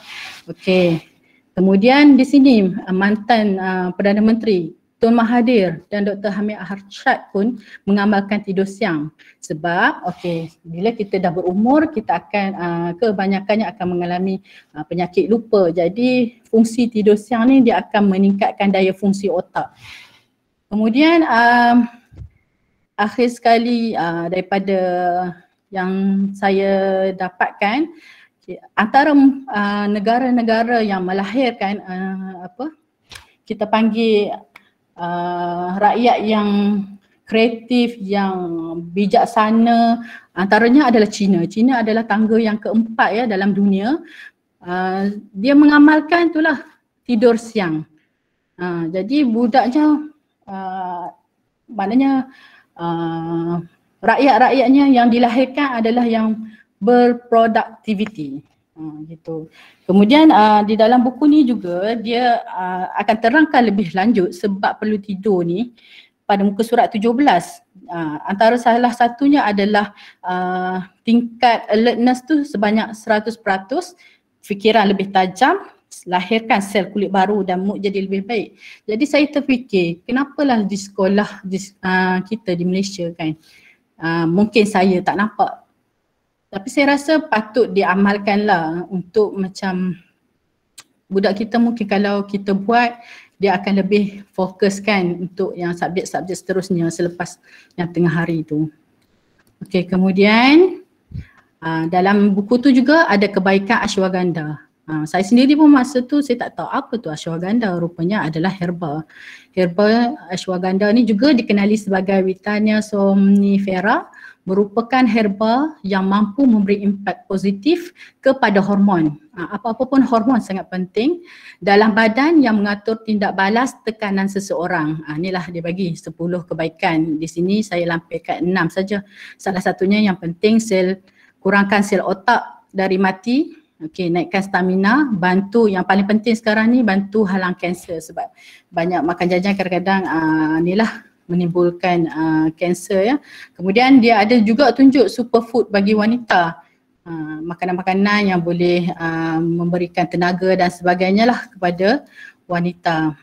Okey. Kemudian di sini mantan Perdana Menteri Tun Mahathir dan Dr. Hamid Harshad pun mengamalkan tidur siang. Sebab bila kita dah berumur, kita akan kebanyakannya akan mengalami penyakit lupa. Jadi fungsi tidur siang ni dia akan meningkatkan daya fungsi otak. Kemudian akhir sekali daripada yang saya dapatkan, antara negara-negara yang melahirkan kita panggil rakyat yang kreatif, yang bijaksana, antaranya adalah China. China adalah tangga yang keempat ya dalam dunia. Dia mengamalkan itulah tidur siang. Jadi budaknya maknanya rakyat-rakyatnya yang dilahirkan adalah yang berproduktiviti. Gitu. Kemudian di dalam buku ni juga dia akan terangkan lebih lanjut sebab perlu tidur ni pada muka surat 17. Antara salah satunya adalah tingkat alertness tu sebanyak 100%, fikiran lebih tajam, lahirkan sel kulit baru dan mood jadi lebih baik. Jadi saya terfikir kenapalah di sekolah kita di Malaysia kan, mungkin saya tak nampak. Tapi saya rasa patut diamalkanlah untuk macam budak kita, mungkin kalau kita buat dia akan lebih fokuskan untuk yang subjek-subjek seterusnya selepas yang tengah hari tu. Okey, kemudian dalam buku tu juga ada kebaikan ashwagandha. Saya sendiri pun masa tu saya tak tahu apa tu ashwagandha, rupanya adalah herba. Herba ashwagandha ni juga dikenali sebagai Witania somnifera, merupakan herba yang mampu memberi impak positif kepada hormon. Apa-apa pun hormon sangat penting dalam badan yang mengatur tindak balas tekanan seseorang. Inilah dia bagi 10 kebaikan. Di sini saya lampirkan 6 saja. Salah satunya yang penting kurangkan sel otak dari mati. Okey, naikkan stamina, bantu, yang paling penting sekarang ni bantu halang kanser sebab banyak makan jajan kadang-kadang inilah menimbulkan kanser ya. Kemudian dia ada juga tunjuk superfood bagi wanita. Makanan-makanan yang boleh memberikan tenaga dan sebagainya lah kepada wanita.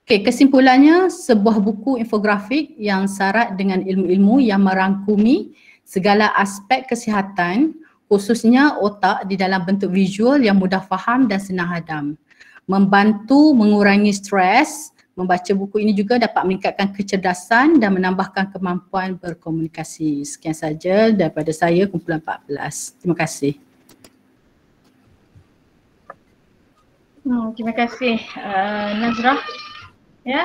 Okey, kesimpulannya sebuah buku infografik yang syarat dengan ilmu-ilmu yang merangkumi segala aspek kesihatan, khususnya otak di dalam bentuk visual yang mudah faham dan senang hadam. Membantu mengurangi stres, membaca buku ini juga dapat meningkatkan kecerdasan dan menambahkan kemampuan berkomunikasi. Sekian saja daripada saya, kumpulan 14. Terima kasih. Terima kasih Nazrah. Ya,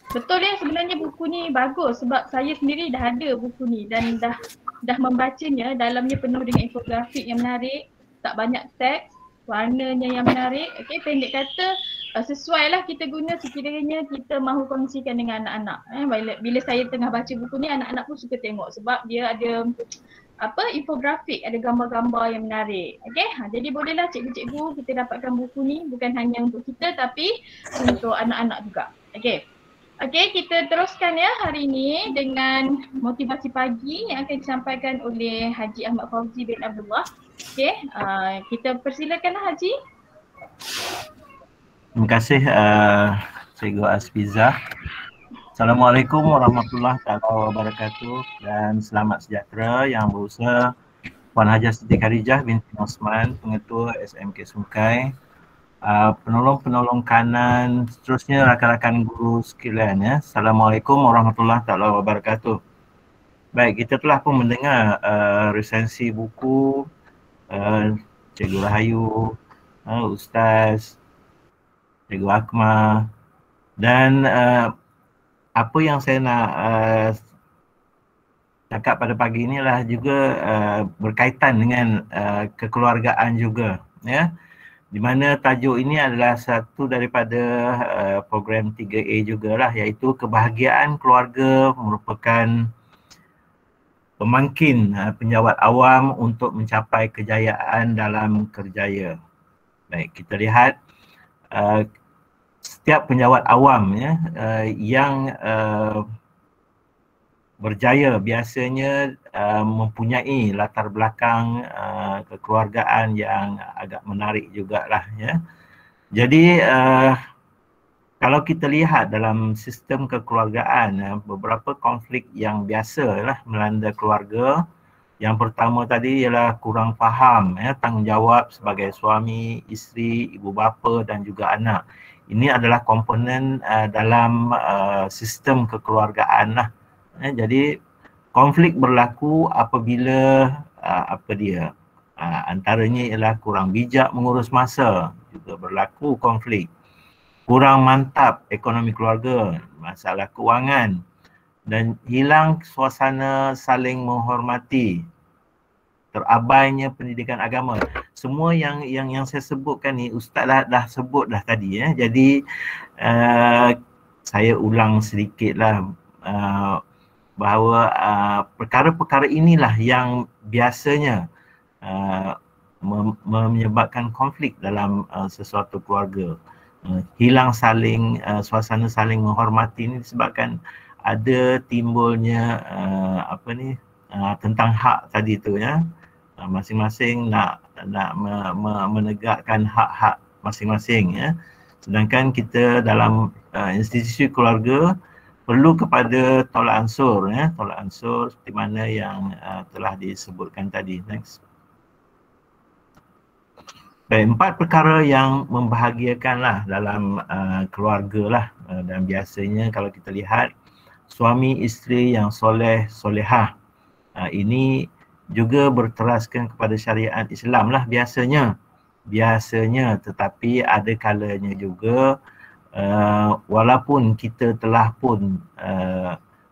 betul ya, sebenarnya buku ni bagus sebab saya sendiri dah ada buku ni dan dah membacanya. Dalamnya penuh dengan infografik yang menarik, tak banyak teks, warnanya yang menarik. Okey, pendek kata sesuai lah kita guna sekiranya kita mahu kongsikan dengan anak-anak. Bila saya tengah baca buku ni, anak-anak pun suka tengok sebab dia ada infografik, ada gambar-gambar yang menarik. Okey, jadi bolehlah cikgu-cikgu kita dapatkan buku ni bukan hanya untuk kita tapi untuk anak-anak juga. Okey. Okey, kita teruskan ya hari ini dengan motivasi pagi yang akan disampaikan oleh Haji Ahmad Fauzi bin Abdullah. Okey, kita persilakanlah Haji. Terima kasih Cikgu Asfizah. Assalamualaikum warahmatullahi wabarakatuh dan selamat sejahtera yang berusaha Puan Hajah Siti Kharijah binti Osman, Pengetua SMK Sungai, penolong-penolong kanan, seterusnya rakan-rakan guru sekalian ya. Assalamualaikum warahmatullahi wabarakatuh. Baik, kita telah pun mendengar resensi buku Cikgu Rahayu, Ustaz, Cikgu Akmal, dan apa yang saya nak cakap pada pagi inilah juga berkaitan dengan kekeluargaan juga ya. Di mana tajuk ini adalah satu daripada program 3A jugalah, iaitu kebahagiaan keluarga merupakan pemangkin penjawat awam untuk mencapai kejayaan dalam kerjaya. Baik, kita lihat setiap penjawat awam ya yang berjaya biasanya mempunyai latar belakang kekeluargaan yang agak menarik jugalah ya. Jadi kalau kita lihat dalam sistem kekeluargaan, beberapa konflik yang biasalah melanda keluarga. Yang pertama tadi ialah kurang faham ya, tanggungjawab sebagai suami, isteri, ibu bapa dan juga anak. Ini adalah komponen dalam sistem kekeluargaan lah. Jadi konflik berlaku apabila antaranya ialah kurang bijak mengurus masa, juga berlaku konflik. Kurang mantap ekonomi keluarga, masalah kewangan dan hilang suasana saling menghormati, terabainya pendidikan agama. Semua yang saya sebutkan ni Ustaz dah sebut dah tadi ya. Jadi saya ulang sedikitlah bahawa perkara-perkara inilah yang biasanya menyebabkan konflik dalam sesuatu keluarga. Hilang suasana saling menghormati ini disebabkan ada timbulnya tentang hak tadi tu ya. Masing-masing nak menegakkan hak-hak masing-masing ya. Sedangkan kita dalam institusi keluarga perlu kepada tolak ansur ya, tolak ansur seperti mana yang telah disebutkan tadi. Next. Baik, 4 perkara yang membahagiakanlah dalam keluarga lah, dan biasanya kalau kita lihat suami isteri yang soleh solehah, ini juga berteraskan kepada syariat Islam lah biasanya, tetapi ada kalanya juga walaupun kita telah pun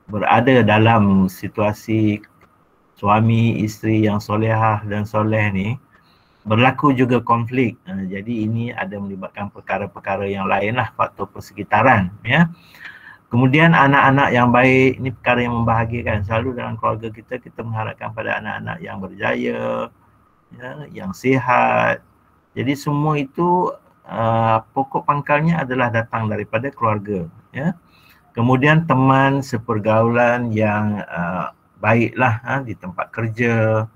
berada dalam situasi suami isteri yang solehah dan soleh ni, berlaku juga konflik. Jadi ini ada melibatkan perkara-perkara yang lain lah, faktor persekitaran ya. Kemudian anak-anak yang baik, ini perkara yang membahagiakan. Selalu dalam keluarga kita mengharapkan pada anak-anak yang berjaya ya, yang sihat. Jadi semua itu pokok pangkalnya adalah datang daripada keluarga ya. Kemudian teman sepergaulan yang baiklah di tempat kerja.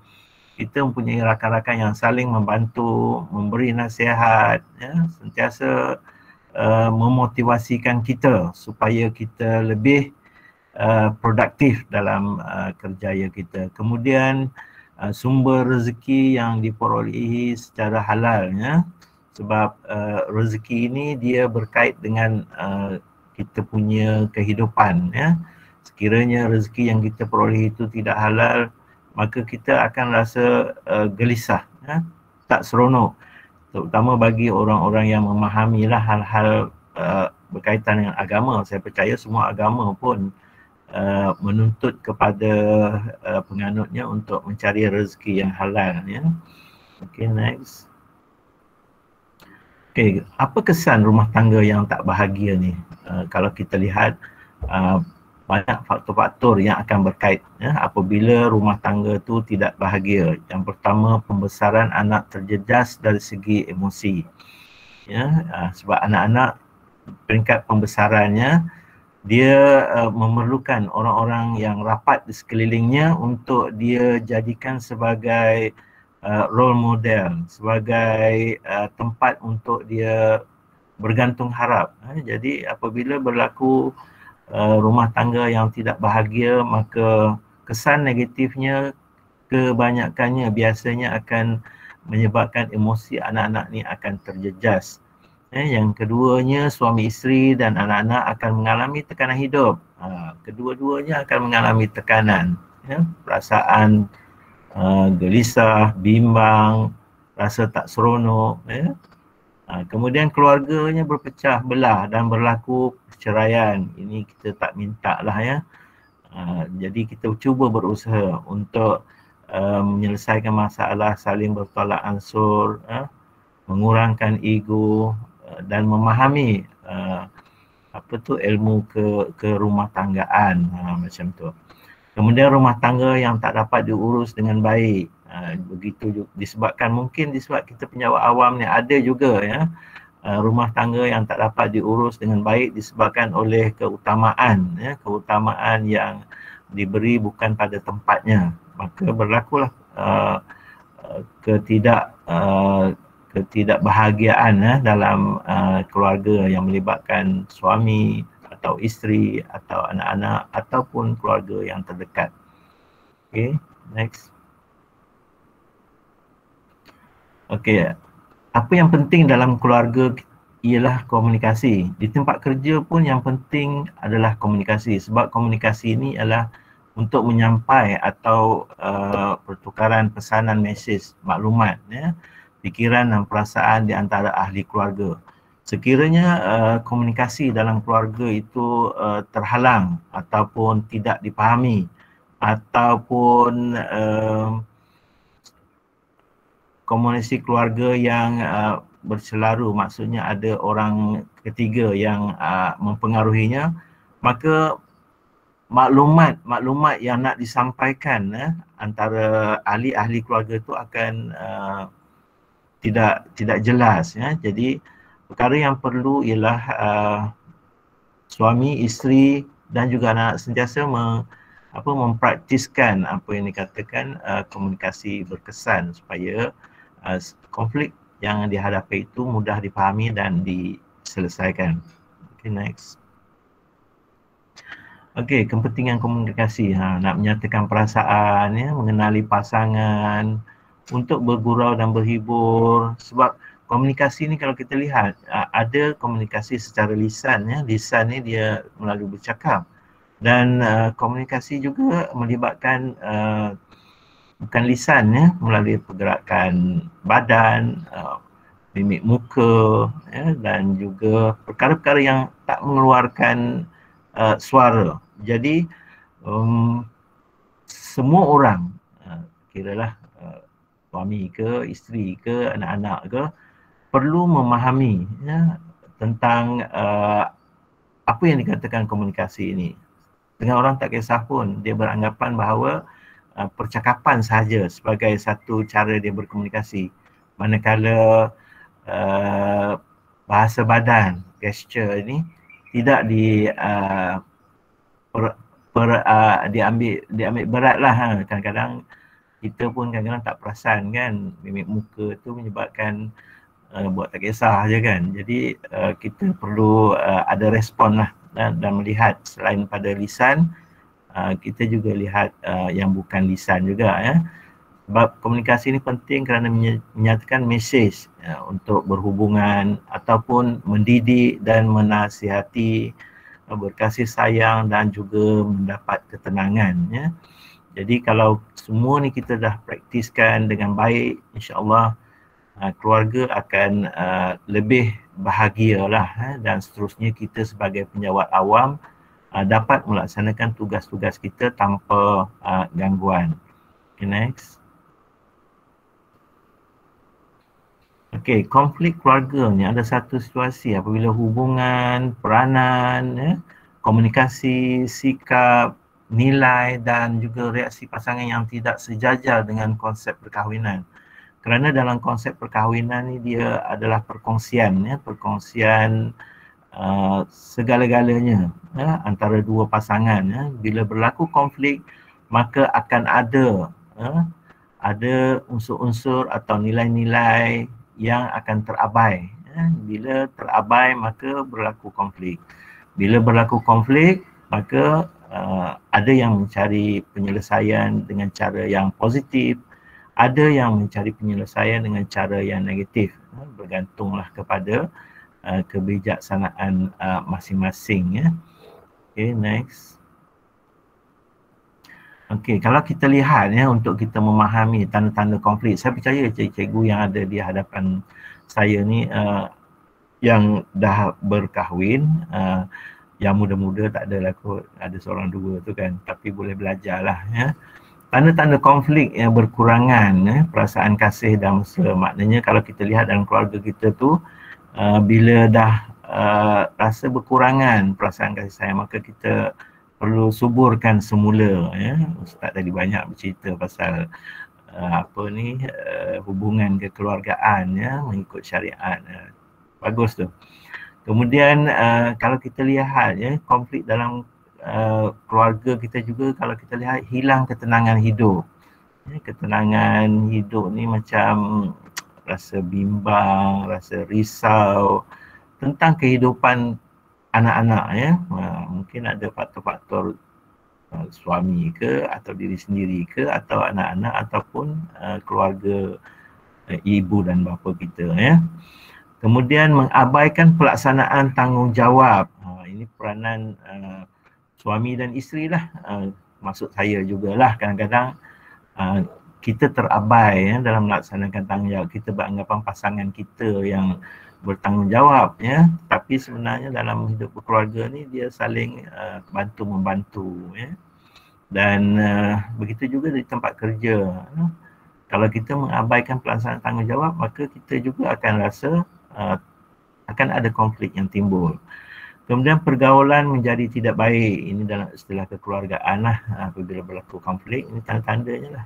Kita mempunyai rakan-rakan yang saling membantu, memberi nasihat, ya, sentiasa memotivasikan kita supaya kita lebih produktif dalam kerjaya kita. Kemudian sumber rezeki yang diperolehi secara halal, ya. Sebab rezeki ini dia berkait dengan kita punya kehidupan, ya. Sekiranya rezeki yang kita peroleh itu tidak halal, maka kita akan rasa gelisah, ya? Tak seronok, terutama bagi orang-orang yang memahamilah hal-hal berkaitan dengan agama. Saya percaya semua agama pun menuntut kepada penganutnya untuk mencari rezeki yang halal, ya. Okay, next. Okay, apa kesan rumah tangga yang tak bahagia ni? Kalau kita lihat banyak faktor-faktor yang akan berkait, ya, apabila rumah tangga tu tidak bahagia. Yang pertama, pembesaran anak terjejas dari segi emosi, ya. Sebab anak-anak peringkat pembesarannya dia memerlukan orang-orang yang rapat di sekelilingnya untuk dia jadikan sebagai role model, sebagai tempat untuk dia bergantung harap. Jadi apabila berlaku rumah tangga yang tidak bahagia, maka kesan negatifnya kebanyakannya biasanya akan menyebabkan emosi anak-anak ni akan terjejas. Yang keduanya, suami isteri dan anak-anak akan mengalami tekanan hidup. Kedua-duanya akan mengalami tekanan, ya, perasaan gelisah, bimbang, rasa tak seronok, ya. Kemudian keluarganya berpecah belah dan berlaku perceraian. Ini kita tak minta lah, ya. Jadi kita cuba berusaha untuk menyelesaikan masalah, saling bertolak ansur, mengurangkan ego dan memahami ilmu ke rumah tanggaan, macam tu. Kemudian rumah tangga yang tak dapat diurus dengan baik, begitu disebabkan disebab kita penjawat awam ni ada juga, ya, rumah tangga yang tak dapat diurus dengan baik disebabkan oleh keutamaan, ya, keutamaan yang diberi bukan pada tempatnya. Maka berlakulah ketidakbahagiaan dalam keluarga yang melibatkan suami atau isteri atau anak-anak ataupun keluarga yang terdekat. Okay, next. Okay, apa yang penting dalam keluarga ialah komunikasi. Di tempat kerja pun yang penting adalah komunikasi, sebab komunikasi ini adalah untuk menyampai atau pertukaran pesanan, mesej, maklumat, ya, fikiran dan perasaan di antara ahli keluarga. Sekiranya komunikasi dalam keluarga itu terhalang ataupun tidak dipahami ataupun komunikasi keluarga yang berselaru, maksudnya ada orang ketiga yang mempengaruhinya, maka maklumat yang nak disampaikan antara ahli-ahli keluarga itu akan tidak jelas, ya. Jadi perkara yang perlu ialah suami, isteri dan juga anak sentiasa mempraktiskan apa yang dikatakan komunikasi berkesan supaya konflik yang dihadapi itu mudah dipahami dan diselesaikan. Okay, next. Okay, kepentingan komunikasi, nak menyatakan perasaan, ya, mengenali pasangan, untuk bergurau dan berhibur. Sebab komunikasi ni kalau kita lihat ada komunikasi secara lisan, ya. Lisan ni dia melalui bercakap, dan komunikasi juga melibatkan bukan lisan, ya, melalui pergerakan badan, mimik muka, ya, dan juga perkara-perkara yang tak mengeluarkan suara. Jadi semua orang, kiralah suami ke, isteri ke, anak-anak ke, perlu memahami, ya, tentang apa yang dikatakan komunikasi ini. Dengan orang tak kisah pun, dia beranggapan bahawa percakapan sahaja sebagai satu cara dia berkomunikasi. Manakala bahasa badan, gesture ini tidak diambil berat lah. Kadang-kadang kita pun kadang-kadang tak perasan, kan, mimik muka tu menyebabkan buat tak kisah je kan. Jadi kita perlu ada respon lah, dan melihat selain pada lisan, kita juga lihat yang bukan lisan juga ya. Sebab komunikasi ini penting kerana menyatakan mesej untuk berhubungan ataupun mendidik dan menasihati, berkasih sayang dan juga mendapat ketenangan ya. Jadi kalau semua ni kita dah praktiskan dengan baik, insya-Allah keluarga akan lebih bahagialah dan seterusnya kita sebagai penjawat awam dapat melaksanakan tugas-tugas kita tanpa gangguan. Okay, next. Okey, konflik keluarga ni ada satu situasi apabila hubungan, peranan, ya, komunikasi, sikap, nilai dan juga reaksi pasangan yang tidak sejajar dengan konsep perkahwinan. Kerana dalam konsep perkahwinan ni dia adalah perkongsian, ya, perkongsian segala-galanya ya, antara dua pasangan. Ya. Bila berlaku konflik, maka akan ada unsur-unsur atau nilai-nilai yang akan terabai. Bila terabai maka berlaku konflik. Bila berlaku konflik maka ada yang mencari penyelesaian dengan cara yang positif, ada yang mencari penyelesaian dengan cara yang negatif. Bergantunglah kepada kebijaksanaan masing-masing. Ya. Okay, next. Okey, kalau kita lihat ya untuk kita memahami tanda-tanda konflik, saya percaya cikgu yang ada di hadapan saya ni yang dah berkahwin, yang muda-muda tak adalah kot, ada seorang dua tu kan, tapi boleh belajarlah ya. Tanda-tanda konflik yang berkurangan ya, perasaan kasih dan mesra, maknanya kalau kita lihat dalam keluarga kita tu bila dah rasa berkurangan perasaan kasih sayang, maka kita perlu suburkan semula ya. Ustaz tadi banyak bercerita pasal hubungan kekeluargaan ya, mengikut syariat. Bagus tu. Kemudian kalau kita lihat ya, konflik dalam keluarga kita juga, kalau kita lihat hilang ketenangan hidup. Ya, ketenangan hidup ni macam rasa bimbang, rasa risau tentang kehidupan anak-anak ya. Mungkin ada faktor-faktor suami ke atau diri sendiri ke atau anak-anak ataupun keluarga ibu dan bapa kita ya. Kemudian mengabaikan pelaksanaan tanggungjawab. Ini peranan suami dan isteri lah. Maksud saya jugalah kadang-kadang kita terabai ya, dalam melaksanakan tanggungjawab. Kita beranggapan pasangan kita yang bertanggungjawab ya, tapi sebenarnya dalam hidup berkeluarga ni dia saling bantu-membantu ya. Dan begitu juga di tempat kerja. Kalau kita mengabaikan pelaksanaan tanggungjawab, maka kita juga akan rasa akan ada konflik yang timbul. Kemudian pergaulan menjadi tidak baik. Ini dalam istilah kekeluargaan lah. Apabila berlaku konflik, ini tanda-tandanya lah.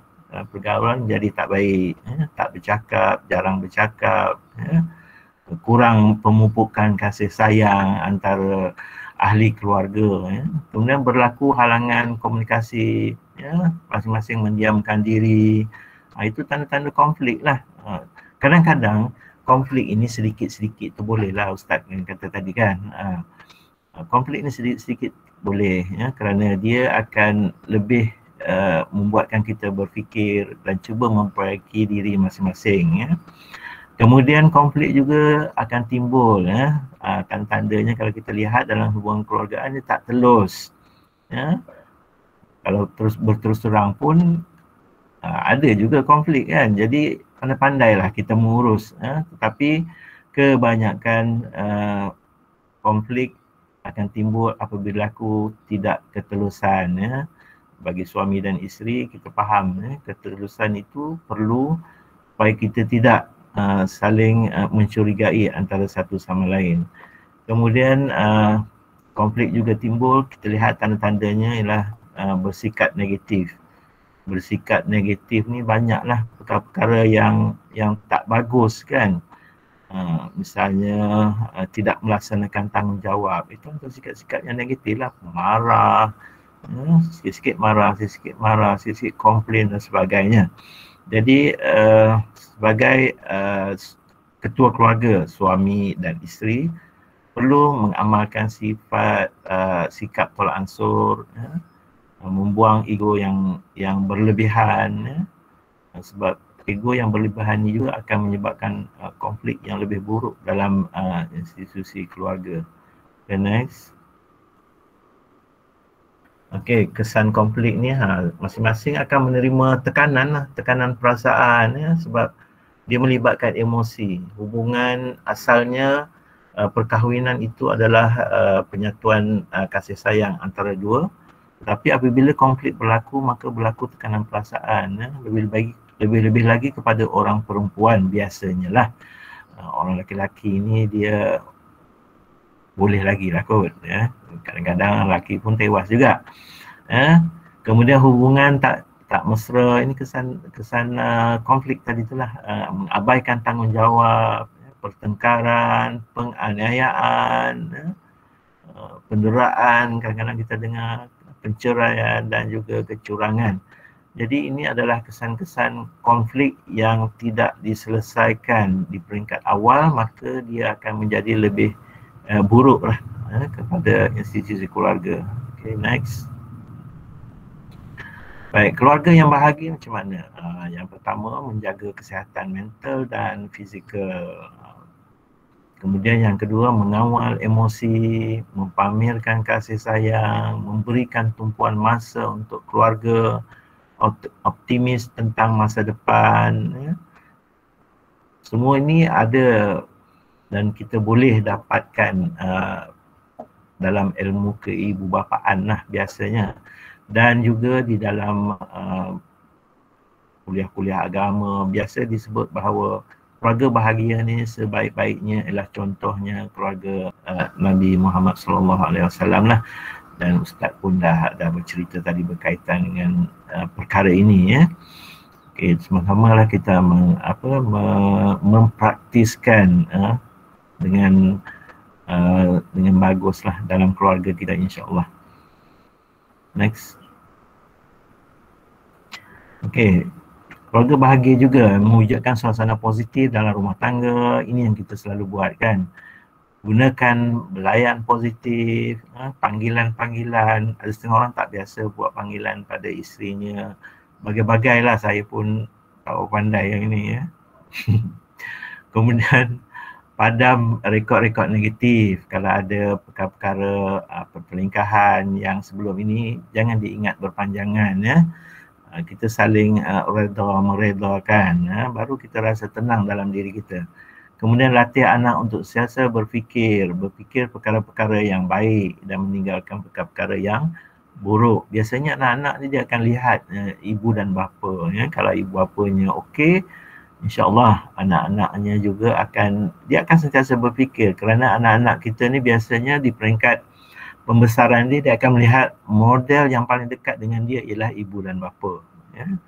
Pergaulan menjadi tak baik, ya. Tak bercakap, jarang bercakap ya. Kurang pemupukan kasih sayang antara ahli keluarga ya. Kemudian berlaku halangan komunikasi ya, masing-masing mendiamkan diri. Itu tanda-tanda konflik lah. Kadang-kadang konflik ini sedikit-sedikit tu boleh lah Ustaz yang kata tadi kan. Konflik ini sedikit-sedikit boleh ya, kerana dia akan lebih membuatkan kita berfikir dan cuba memperbaiki diri masing-masing ya. Kemudian konflik juga akan timbul ya. Tanda-tandanya kalau kita lihat dalam hubungan keluargaan dia tak telus ya. Kalau berterus terang pun ada juga konflik kan. Jadi pandai-pandailah kita mengurus ya. Tetapi kebanyakan konflik akan timbul apabila berlaku tidak ketelusan ya. Bagi suami dan isteri kita faham ya, ketelusan itu perlu supaya kita tidak saling mencurigai antara satu sama lain. Kemudian konflik juga timbul, kita lihat tanda-tandanya ialah bersikap negatif. Bersikap negatif ni banyaklah perkara-perkara yang tak bagus kan. Misalnya tidak melaksanakan tanggungjawab, itu antara sikap-sikap yang negatif lah. Marah, sikit-sikit marah, sikit-sikit komplain dan sebagainya. Jadi sebagai ketua keluarga, suami dan isteri perlu mengamalkan sifat sikap tolak ansur, membuang ego yang berlebihan, sebab ego yang berlebihan ini juga akan menyebabkan konflik yang lebih buruk dalam institusi keluarga. Okay, next. Okey, kesan konflik ni masing-masing akan menerima tekanan perasaan sebab dia melibatkan emosi. Hubungan asalnya perkahwinan itu adalah penyatuan kasih sayang antara dua. Tapi apabila konflik berlaku, maka berlaku tekanan perasaan, lebih lagi kepada orang perempuan biasanya lah. Orang lelaki ni dia boleh lagi lah kot, kadang-kadang lelaki pun tewas juga. Kemudian hubungan tak mesra, ini kesan konflik tadi itulah, mengabaikan tanggungjawab, pertengkaran, penganiayaan, penderaan, kadang-kadang kita dengar penceraian dan juga kecurangan. Jadi ini adalah kesan-kesan konflik yang tidak diselesaikan di peringkat awal, maka dia akan menjadi lebih buruk lah kepada institusi keluarga. Okay, next. Baik, keluarga yang bahagia macam mana? Yang pertama, menjaga kesihatan mental dan fizikal. Kemudian yang kedua, mengawal emosi, mempamerkan kasih sayang, memberikan tumpuan masa untuk keluarga, optimis tentang masa depan. Semua ini ada dan kita boleh dapatkan dalam ilmu keibubapaan lah biasanya. Dan juga di dalam kuliah-kuliah agama biasa disebut bahawa keluarga bahagia ni sebaik-baiknya ialah contohnya keluarga Nabi Muhammad SAW lah. Dan Ustaz pun dah bercerita tadi berkaitan dengan perkara ini ya. Okay, sama-sama lah kita mempraktiskan dengan bagus lah dalam keluarga kita, insya-Allah. Next. Okey, keluarga bahagia juga mewujudkan suasana positif dalam rumah tangga. Ini yang kita selalu buat kan. Gunakan belayan positif, panggilan-panggilan. Ada setengah orang tak biasa buat panggilan pada isterinya. Bagai-bagai lah, saya pun tak pandai yang ini ya. Kemudian padam rekod-rekod negatif. Kalau ada perkara-perkara pertelingkahan yang sebelum ini, jangan diingat berpanjangan ya. Kita saling meredakan, baru kita rasa tenang dalam diri kita. Kemudian latih anak untuk sentiasa berfikir perkara-perkara yang baik dan meninggalkan perkara-perkara yang buruk. Biasanya anak-anak ni dia akan lihat ibu dan bapa ya. Kalau ibu bapanya okey, insya-Allah anak-anaknya juga akan sentiasa berfikir, kerana anak-anak kita ni biasanya di peringkat pembesaran dia akan melihat model yang paling dekat dengan dia ialah ibu dan bapa ya.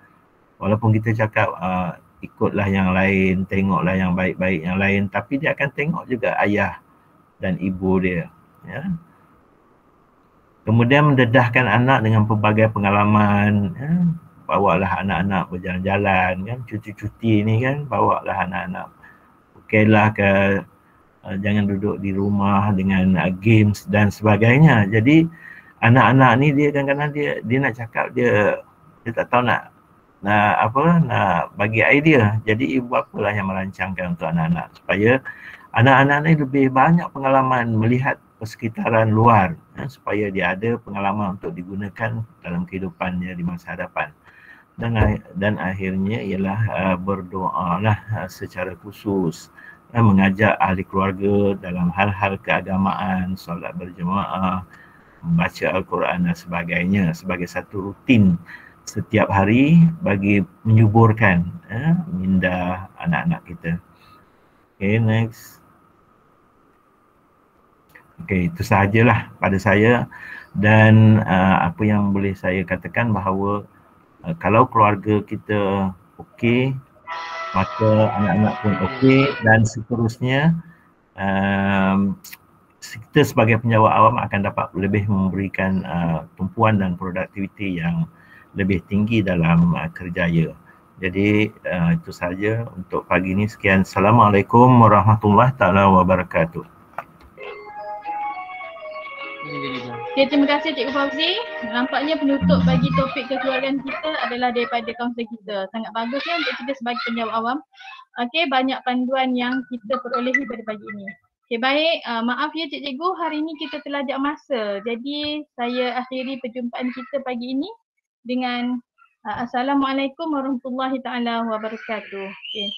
Walaupun kita cakap ikutlah yang lain, tengoklah yang baik-baik yang lain, tapi dia akan tengok juga ayah dan ibu dia ya. Kemudian mendedahkan anak dengan pelbagai pengalaman ya. Bawalah anak-anak berjalan-jalan kan, cuti-cuti ni kan, bawalah anak-anak okeylah ke jangan duduk di rumah dengan games dan sebagainya. Jadi anak-anak ni dia kadang-kadang dia nak cakap dia tak tahu nak bagi idea. Jadi ibu bapalah yang merancangkan untuk anak-anak supaya anak-anak ni lebih banyak pengalaman melihat persekitaran luar ya, supaya dia ada pengalaman untuk digunakan dalam kehidupannya di masa hadapan. Dan akhirnya ialah berdoa lah secara khusus, mengajak ahli keluarga dalam hal-hal keagamaan, solat berjemaah, membaca Al-Quran dan sebagainya sebagai satu rutin setiap hari bagi menyuburkan minda anak-anak kita. Okay, next. Okay, itu sahajalah pada saya. Dan apa yang boleh saya katakan bahawa kalau keluarga kita okey, maka anak-anak pun okey, dan seterusnya kita sebagai penjawat awam akan dapat lebih memberikan tumpuan dan produktiviti yang lebih tinggi dalam kerjaya. Jadi itu saja untuk pagi ini. Sekian. Assalamualaikum warahmatullahi taala wabarakatuh. Okay, terima kasih Cikgu Fauzi. Nampaknya penutup bagi topik kekeluargaan kita adalah daripada kaunselor kita. Sangat bagus ya untuk kita sebagai penjawab awam. Okey, banyak panduan yang kita perolehi pada pagi ini. Okey, baik. Maaf ya Cikgu, hari ini kita terlajak masa. Jadi saya akhiri perjumpaan kita pagi ini dengan Assalamualaikum warahmatullahi taala wabarakatuh. Okay.